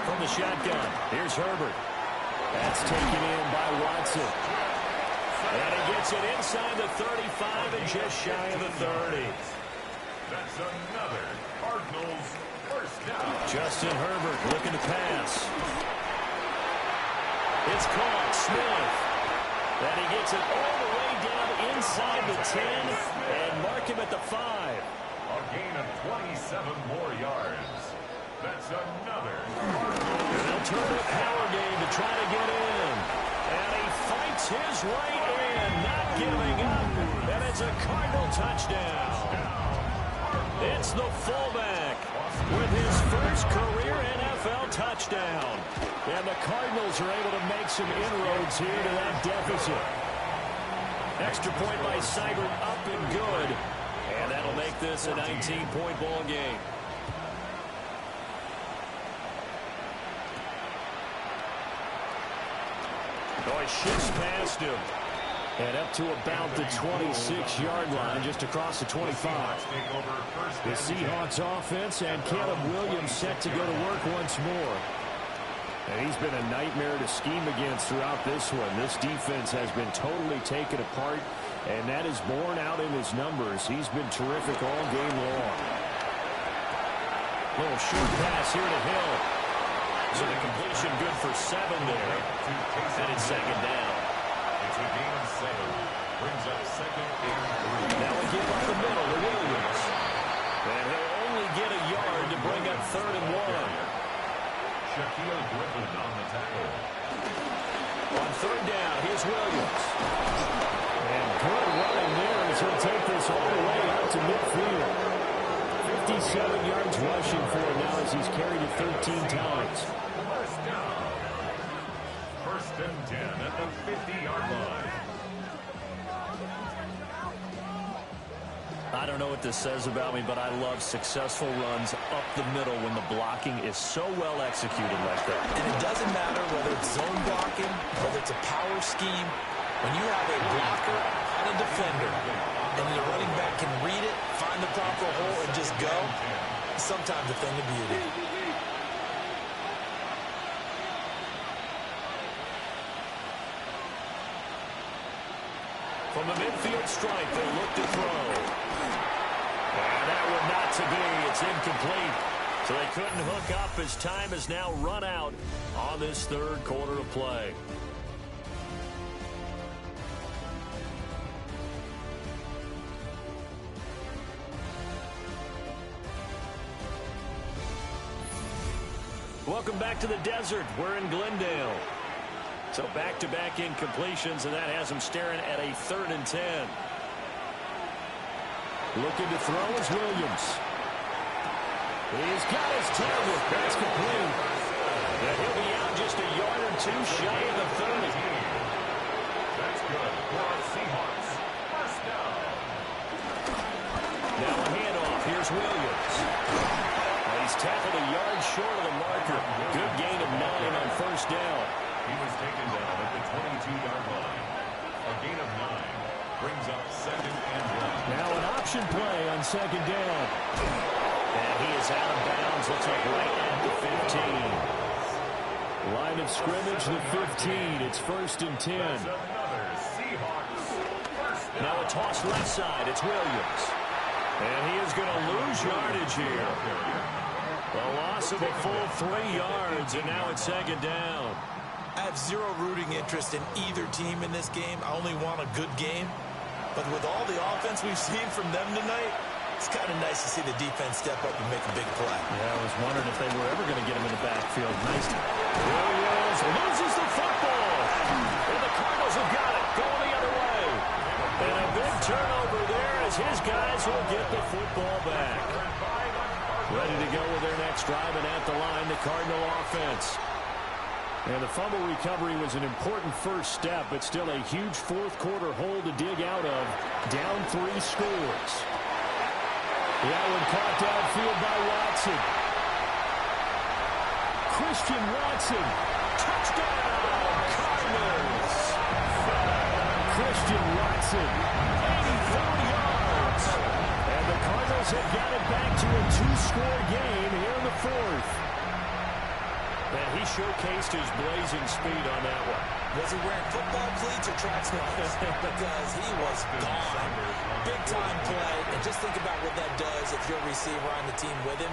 From the shotgun, here's Herbert. That's taken in by Watson. And he gets it inside the 35 and just shy of the 30. That's another Cardinals first down. Justin Herbert looking to pass. It's caught. Smith. And he gets it all the way down inside the 10 and mark him at the 5. A gain of 27 more yards. That's another. And they'll turn a power game to try to get in. And he fights his way in, not giving up. And it's a Cardinal touchdown. It's the fullback with his first career NFL touchdown. And the Cardinals are able to make some inroads here to that deficit. Extra point by Seibert, up and good. And that'll make this a 19-point ball game. Oh, he shifts past him. And up to about the 26-yard line, just across the 25. The Seahawks offense and Caleb Williams set to go to work once more. And he's been a nightmare to scheme against throughout this one. This defense has been totally taken apart, and that is borne out in his numbers. He's been terrific all game long. Little short pass here to Hill. So the completion good for 7 there. And it's second down. It's a gain of 7. Brings up 2nd and 3. Now we give up the middle to Williams. And he'll only get a yard to bring up 3rd and 1. Shaquille Griffin on the tackle. On 3rd down, here's Williams. And good running there as he'll take this all the way out to midfield. 57 yards rushing for him now as he's carried it 13 times. First down. 50-yard line. I don't know what this says about me, but I love successful runs up the middle when the blocking is so well executed like that. And it doesn't matter whether it's zone blocking, whether it's a power scheme. When you have a blocker and a defender, and the running back can read it, find the proper hole, and just go, sometimes a thing of beauty. From the midfield stripe, they look to throw. And that one not to be. It's incomplete. So they couldn't hook up as time has now run out on this third quarter of play. Welcome back to the desert. We're in Glendale. So back-to-back incompletions, and that has him staring at a 3rd and 10. Looking to throw is Williams. He's got his target. That's complete. And he'll be out just a yard or two shy of the 30. That's good for our Seahawks. First down. Now a handoff. Here's Williams. He's tackled a yard short of the marker. Good gain of 9 on first down. He was taken down at the 22-yard line. A gain of 9 brings up 2nd and 1. Now an option play on 2nd down. And he is out of bounds. Looks like right at the 15. Line of scrimmage, the 15. It's 1st and 10. Another Seahawks. First down. Now a toss left side. It's Williams. And he is going to lose yardage here. A loss of a full 3 yards, and now it's 2nd down. I have zero rooting interest in either team in this game. I only want a good game. But with all the offense we've seen from them tonight, it's kind of nice to see the defense step up and make a big play. Yeah, I was wondering if they were ever going to get him in the backfield. Nice. Williams loses the football. And the Cardinals have got it. Going the other way. And a big turnover there as his guys will get the football back. Ready to go with their next drive, and at the line, the Cardinal offense. And the fumble recovery was an important first step, but still a huge fourth-quarter hole to dig out of. Down 3 scores. That one caught downfield by Watson. Christian Watson. Touchdown, Cardinals. Christian Watson, 84 yards. And the Cardinals have got it back to a 2-score game here in the 4th. And he showcased his blazing speed on that one. Was he wearing football cleats or track sneakers? Because he was gone. Big-time play. And just think about what that does if you're a receiver on the team with him.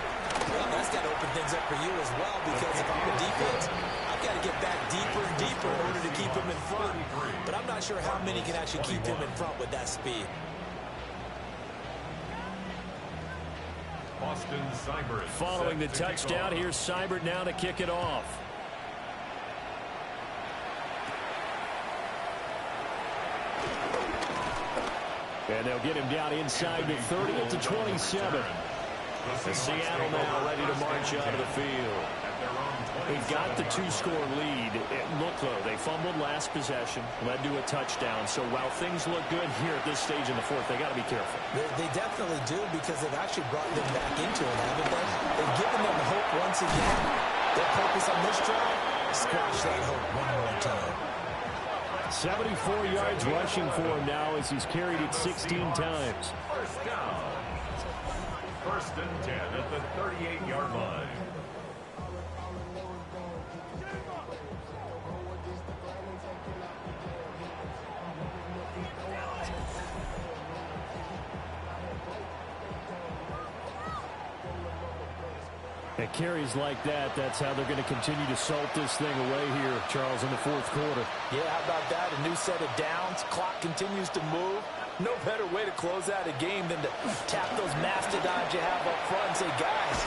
Well, that's got to open things up for you as well, because if I'm a defense, I've got to get back deeper and deeper in order to keep him in front. But I'm not sure how many can actually keep him in front with that speed. Following the touchdown, here's Seibert now to kick it off. And they'll get him down inside the 30 at the 27. And Seattle now ready to march out of the field. They've got the 2-score lead. It looked though, they fumbled last possession, led to a touchdown. So while things look good here at this stage in the 4th, they got to be careful. They definitely do, because they've actually brought them back into it, haven't they? They've given them hope once again. Their purpose on this drive, squash that hope one more time. 74 yards rushing for him now as he's carried it 16 times. First down. 1st and 10 at the 38-yard line. At carries like that, that's how they're going to continue to salt this thing away here, Charles, in the 4th quarter. Yeah, how about that? A new set of downs. Clock continues to move. No better way to close out a game than to tap those mastodons you have up front and say, guys,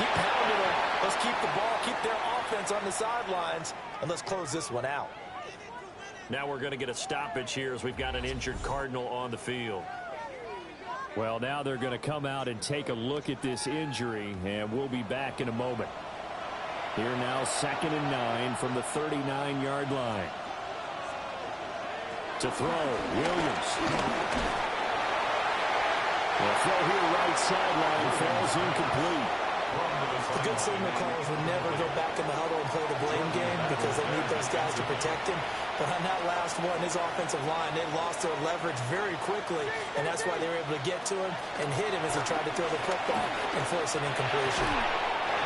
keep pounding them. Let's keep the ball, keep their offense on the sidelines, and let's close this one out. Now we're going to get a stoppage here as we've got an injured Cardinal on the field. Well, now they're going to come out and take a look at this injury, and we'll be back in a moment. Here now, 2nd and 9 from the 39-yard line. To throw, Williams. The throw here right sideline falls incomplete. The good signal callers would never go back in the huddle and play the blame game because they need those guys to protect him. But on that last one, his offensive line, they lost their leverage very quickly, and that's why they were able to get to him and hit him as he tried to throw the football and force an incompletion.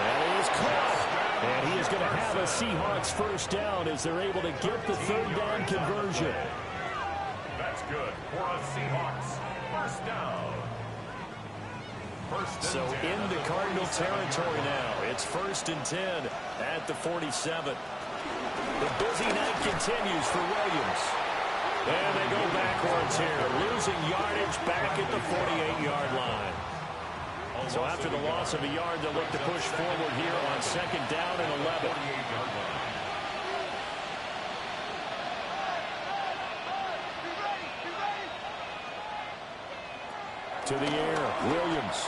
That is caught. And he is going to have a Seahawks first down as they're able to get the third down conversion. That's good for a Seahawks first down. So into Cardinal territory now. It's 1st and 10 at the 47. The busy night continues for Williams. And they go backwards here, losing yardage back at the 48-yard line. So after the loss of a yard, they'll look to push forward here on 2nd down and 11. To the air, Williams.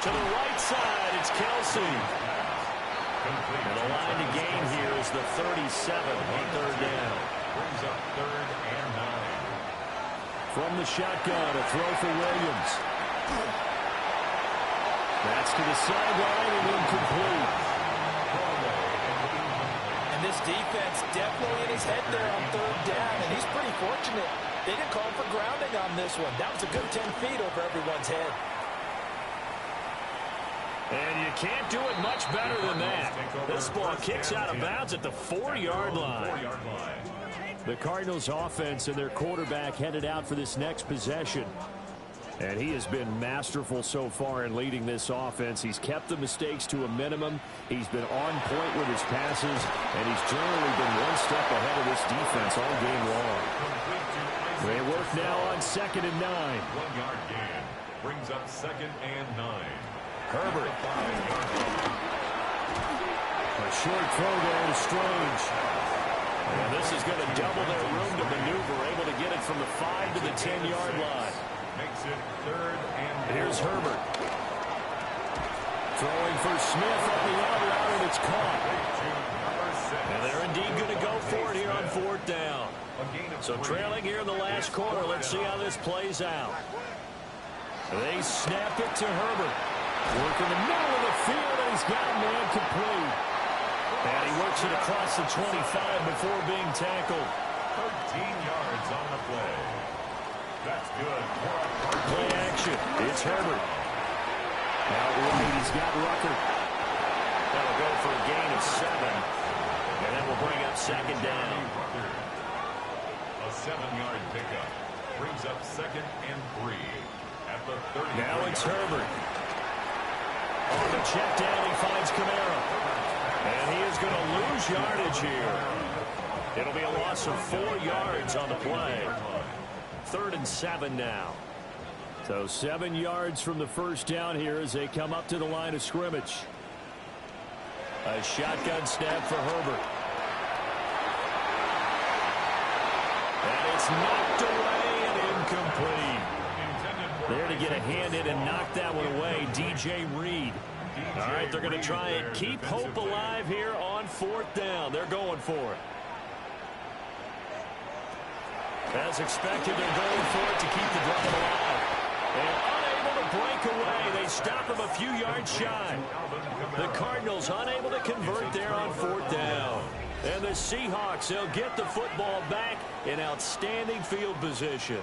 To the right side, it's Kelsey. And the line to gain here is the 37 on 3rd down. Brings up 3rd and 9. From the shotgun, a throw for Williams. That's to the sideline and incomplete. And this defense definitely in his head there on 3rd down, and he's pretty fortunate. They didn't call for grounding on this one. That was a good 10 feet over everyone's head. And you can't do it much better than that. This ball kicks out of bounds at the 4-yard line. The Cardinals offense and their quarterback headed out for this next possession. And he has been masterful so far in leading this offense. He's kept the mistakes to a minimum. He's been on point with his passes, and he's generally been one step ahead of this defense all game long. They work now on 2nd and 9. 1-yard gain brings up 2nd and 9. Herbert. A short throw there to Strange. And this is going to double their room to maneuver, able to get it from the 5 to the 10-yard line. Makes it 3rd and 4. Here's Herbert. Throwing for Smith on the out route, and it's caught. And they're indeed going to go for it here on 4th down. So trailing here in the last quarter, let's see how this plays out. They snap it to Herbert. Working the middle of the field, and he's got a man complete. And he works it across the 25 before being tackled. 13 yards on the play. That's good. Play action. It's Herbert. Out right, he's got Rucker. That'll go for a gain of 7. And that will bring up 2nd down. A 7-yard pickup. Brings up 2nd and 3. At the 30. Now it's Herbert. On the check down, he finds Kamara. And he is going to lose yardage here. It'll be a loss of 4 yards on the play. 3rd and 7 now. So 7 yards from the first down here as they come up to the line of scrimmage. A shotgun snap for Herbert. And it's knocked away and incomplete. There to get a hand in and knock that one away, DJ Reed. All right, they're going to try and keep hope alive here on 4th down. They're going for it. As expected, they're going for it to keep the drive alive. And unable to break away. They stop him a few yards shy. The Cardinals unable to convert there on 4th down. And the Seahawks, they'll get the football back in outstanding field position.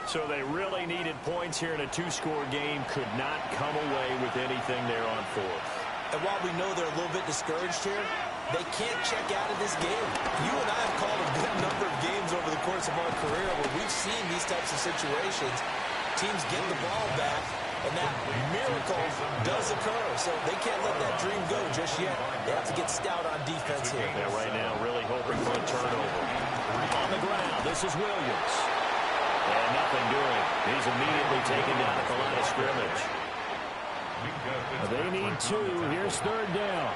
So they really needed points here in a 2-score game. Could not come away with anything there on 4th. And while we know they're a little bit discouraged here, they can't check out of this game. You and I have called a good number of games over the course of our career where we've seen these types of situations. Teams get the ball back, and that miracle does occur. So they can't let that dream go just yet. They have to get stout on defense here. Yeah, right now really hoping for a turnover. On the ground, this is Williams. And nothing doing. He's immediately taken down at the line of scrimmage. They need 2. Here's 3rd down.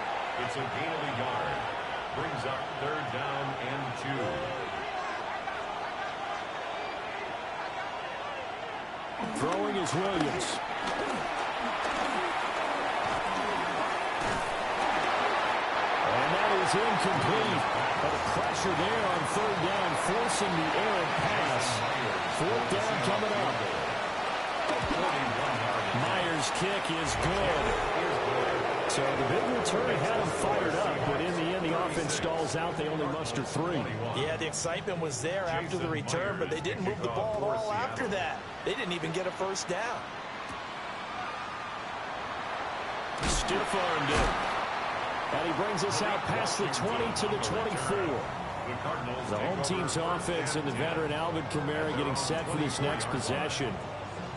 It's a gain of a yard. Brings up 3rd down and 2. Throwing is Williams. And that is is incomplete. But a pressure there on third down, forcing the errant pass. Fourth down coming up. Myers' kick is good. So the big return had him fired up, but in the end, the offense stalls out. They only muster 3. Yeah, the excitement was there after the return, but they didn't move the ball at all after that. They didn't even get a first down. Stiff-armed it. And he brings us out past the 20 to the 24. The home team's offense and the veteran Alvin Kamara getting set for this next possession.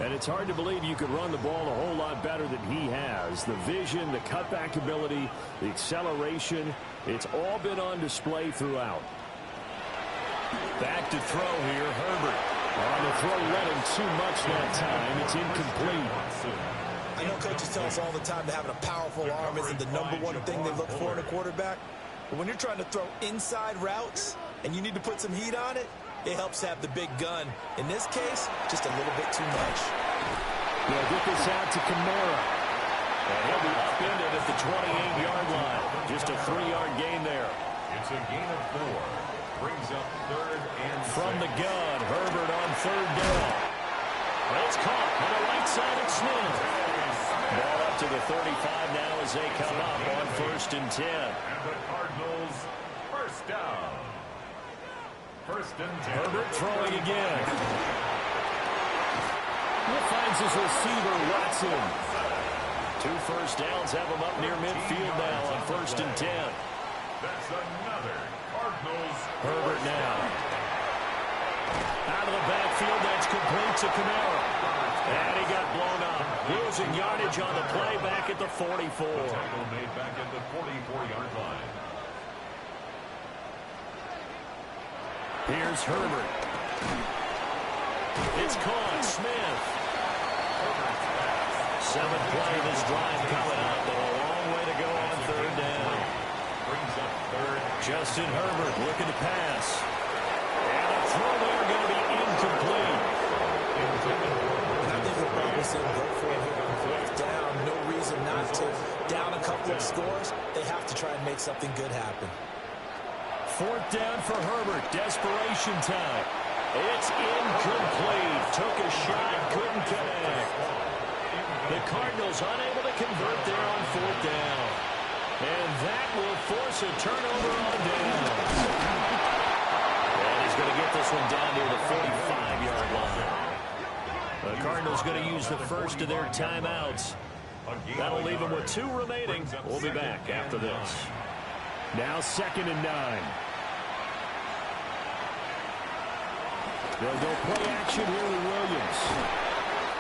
And it's hard to believe you could run the ball a whole lot better than he has. The vision, the cutback ability, the acceleration, it's all been on display throughout. Back to throw here, Herbert. On the throw, let him too much that time. It's incomplete. I know coaches tell us all the time that having a powerful arm isn't the #1 thing they look for in a quarterback. But when you're trying to throw inside routes and you need to put some heat on it, it helps have the big gun. In this case, just a little bit too much. They'll get this out to Kamara. And he'll be upended at the 28-yard line. Just a 3-yard gain there. It's a gain of 4. Brings up third and From the gun, Herbert on third down. It's caught on the right side of Smith. Ball up to the 35 now as they come up on 1st and 10. And the Cardinals first down. 1st and 10. Herbert throwing again. He finds his receiver, Watson. 2 first downs have him up near midfield now on 1st and 10. That's another Cardinals. Herbert now. Out of the backfield, that's complete to Kamara. And he got blown up. Losing yardage on the play back at the 44. Tackle made back at the 44-yard line. Here's Herbert. It's caught. Smith. 7th play of this drive coming up, but a long way to go on 3rd down. Brings up 3rd. Justin Herbert looking to pass. And a throw there going to be incomplete. I think we're probably saying go for it here on 4th down. No reason not to. Down a couple of scores, they have to try and make something good happen. 4th down for Herbert. Desperation time. It's incomplete. Took a shot, couldn't connect. The Cardinals unable to convert there on 4th down. And that will force a turnover on downs. And he's going to get this one down near the 45-yard line. The Cardinals going to use the first of their timeouts. That'll leave them with 2 remaining. We'll be back after this. Now 2nd and 9. They'll go play action here with Williams.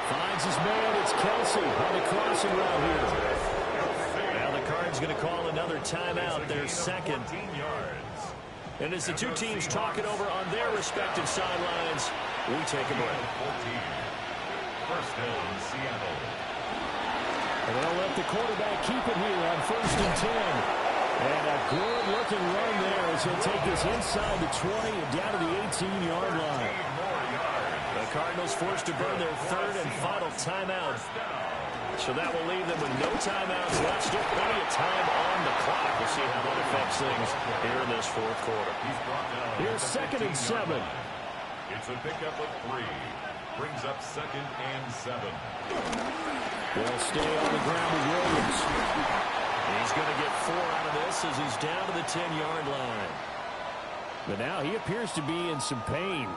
Finds his man. It's Kelsey on the crossing route here. Now the Cards going to call another timeout. Their 2nd. And as the 2 teams talk it over on their respective sidelines, we take a break. 1st down, Seattle. And they'll let the quarterback keep it here on 1st and 10. And a good-looking run there as he'll take this inside the 20 and down to the 18-yard line. The Cardinals forced to burn their 3rd and final timeout. So that will leave them with no timeouts left. Still plenty of time on the clock. We'll see how that affects things here in this 4th quarter. Here's 2nd and 7. It's a pickup of 3. Brings up 2nd and 7. They'll stay on the ground with Williams. He's going to get 4 out of this as he's down to the 10-yard line. But now he appears to be in some pain.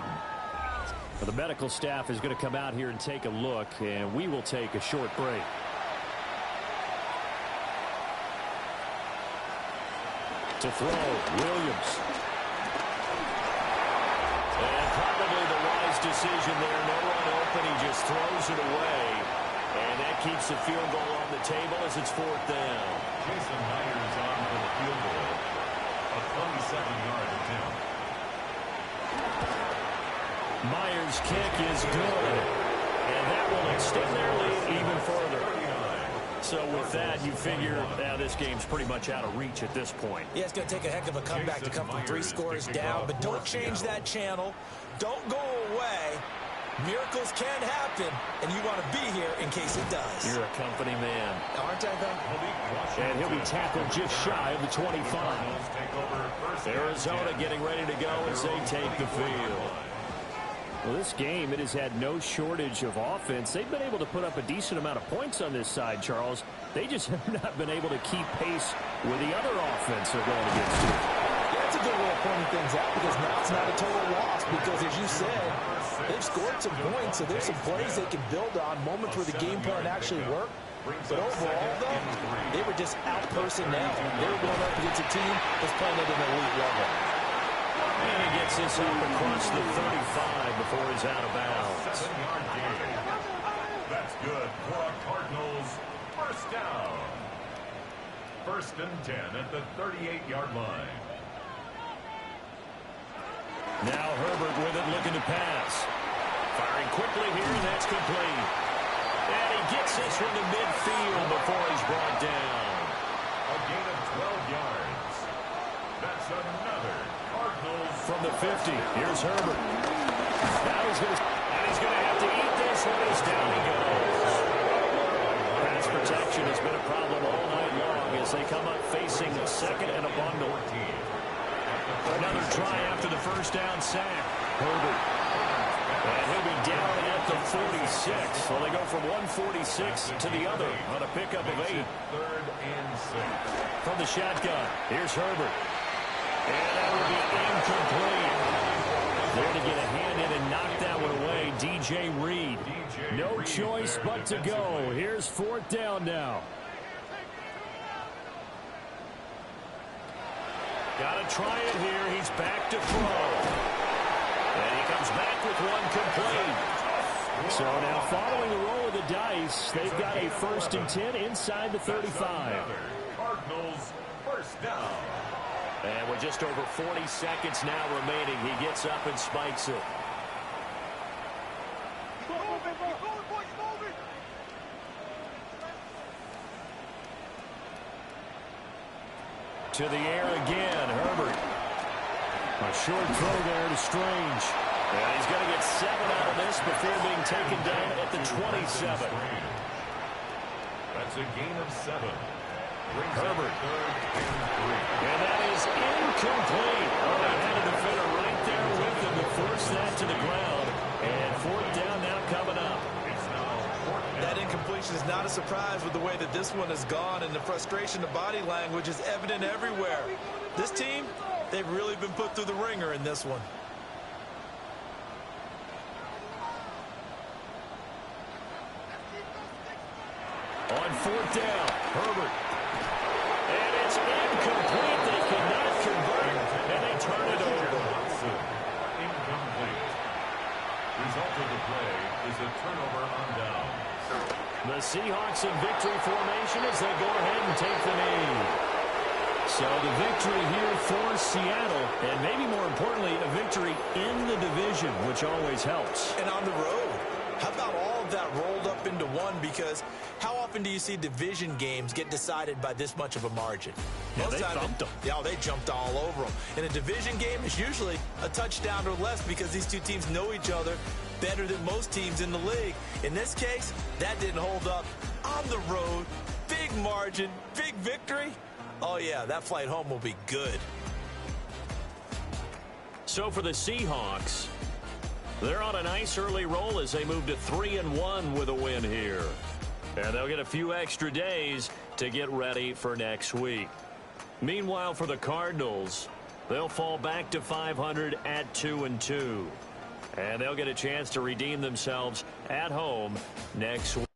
The medical staff is going to come out here and take a look, and we will take a short break. To throw, Williams. And probably the wise decision there. No one open. He just throws it away. And that keeps the field goal on the table as it's 4th down. Jason Myers on for the field goal. A 27-yard attempt. Myers' kick is good. And that will extend their lead even further. So with that, you figure now this game's pretty much out of reach at this point. Yeah, it's going to take a heck of a comeback to come from 3 scores down, but don't change that channel. Don't go away. Miracles can happen, and you want to be here in case it does. You're a company man. Aren't I, though? And he'll be tackled just shy of the 25. Arizona getting ready to go as they take the field. Well, this game, it has had no shortage of offense. They've been able to put up a decent amount of points on this side, Charles. They just have not been able to keep pace with the other offense they're going against you. Yeah, that's a good way of pointing things out, because now it's not a total loss, because as you said, they've scored some points, so there's some plays they can build on, moments where the game plan actually worked. But overall, though, they were just out-personnel. They were going up against a team that's playing at an elite level. And he gets this up across the 35 before he's out of bounds. 7-yard gain. That's good for a Cardinals first down. 1st and 10 at the 38-yard line. Now Herbert with it, looking to pass. Firing quickly here, and that's complete. And he gets this from the midfield before he's brought down. A gain of 12 yards. That's another Cardinals. From the 50, here's Herbert. Now he's going to have to eat this one as down he goes. Pass protection has been a problem all night long as they come up facing a second and a bundle. Another try after the first down sack. Herbert. And he'll be down at the 46. So they go from 146 to the other on a pickup of 8. 3rd and 6. From the shotgun, here's Herbert. And that will be incomplete. There to get a hand in and knock that one away, DJ Reed. No choice but to go. Here's 4th down now. Got to try it here. He's back to throw. And he comes back with one complete. So now following the roll of the dice, they've got a 1st and 10 inside the 35. Cardinals first down. And with just over 40 seconds now remaining, he gets up and spikes it. To the air again, Herbert. A short throw there to Strange. And he's going to get 7 out of this before being taken down at the 27. That's a gain of 7. Herbert. And that is incomplete. Oh, they had a defender right there with him to force that to the ground. And 4th down now coming up. That incompletion is not a surprise with the way that this one has gone, and the frustration of body language is evident everywhere. This team, they've really been put through the ringer in this one. On 4th down, Herbert. And it's incomplete. They cannot convert, and they turn it over. Incomplete. Result of the play is a turnover on down. The Seahawks in victory formation as they go ahead and take the knee. So the victory here for Seattle, and maybe more importantly, a victory in the division, which always helps. And on the road. How about all of that rolled up into one? Because how often do you see division games get decided by this much of a margin? Yeah, they thumped them. Yeah, they jumped all over them. In a division game, it's usually a touchdown or less because these two teams know each other better than most teams in the league. In this case, that didn't hold up. On the road, big margin, big victory. Oh, yeah, that flight home will be good. So for the Seahawks, they're on a nice early roll as they move to 3-1 with a win here. And they'll get a few extra days to get ready for next week. Meanwhile, for the Cardinals, they'll fall back to 500 at 2-2. And they'll get a chance to redeem themselves at home next week.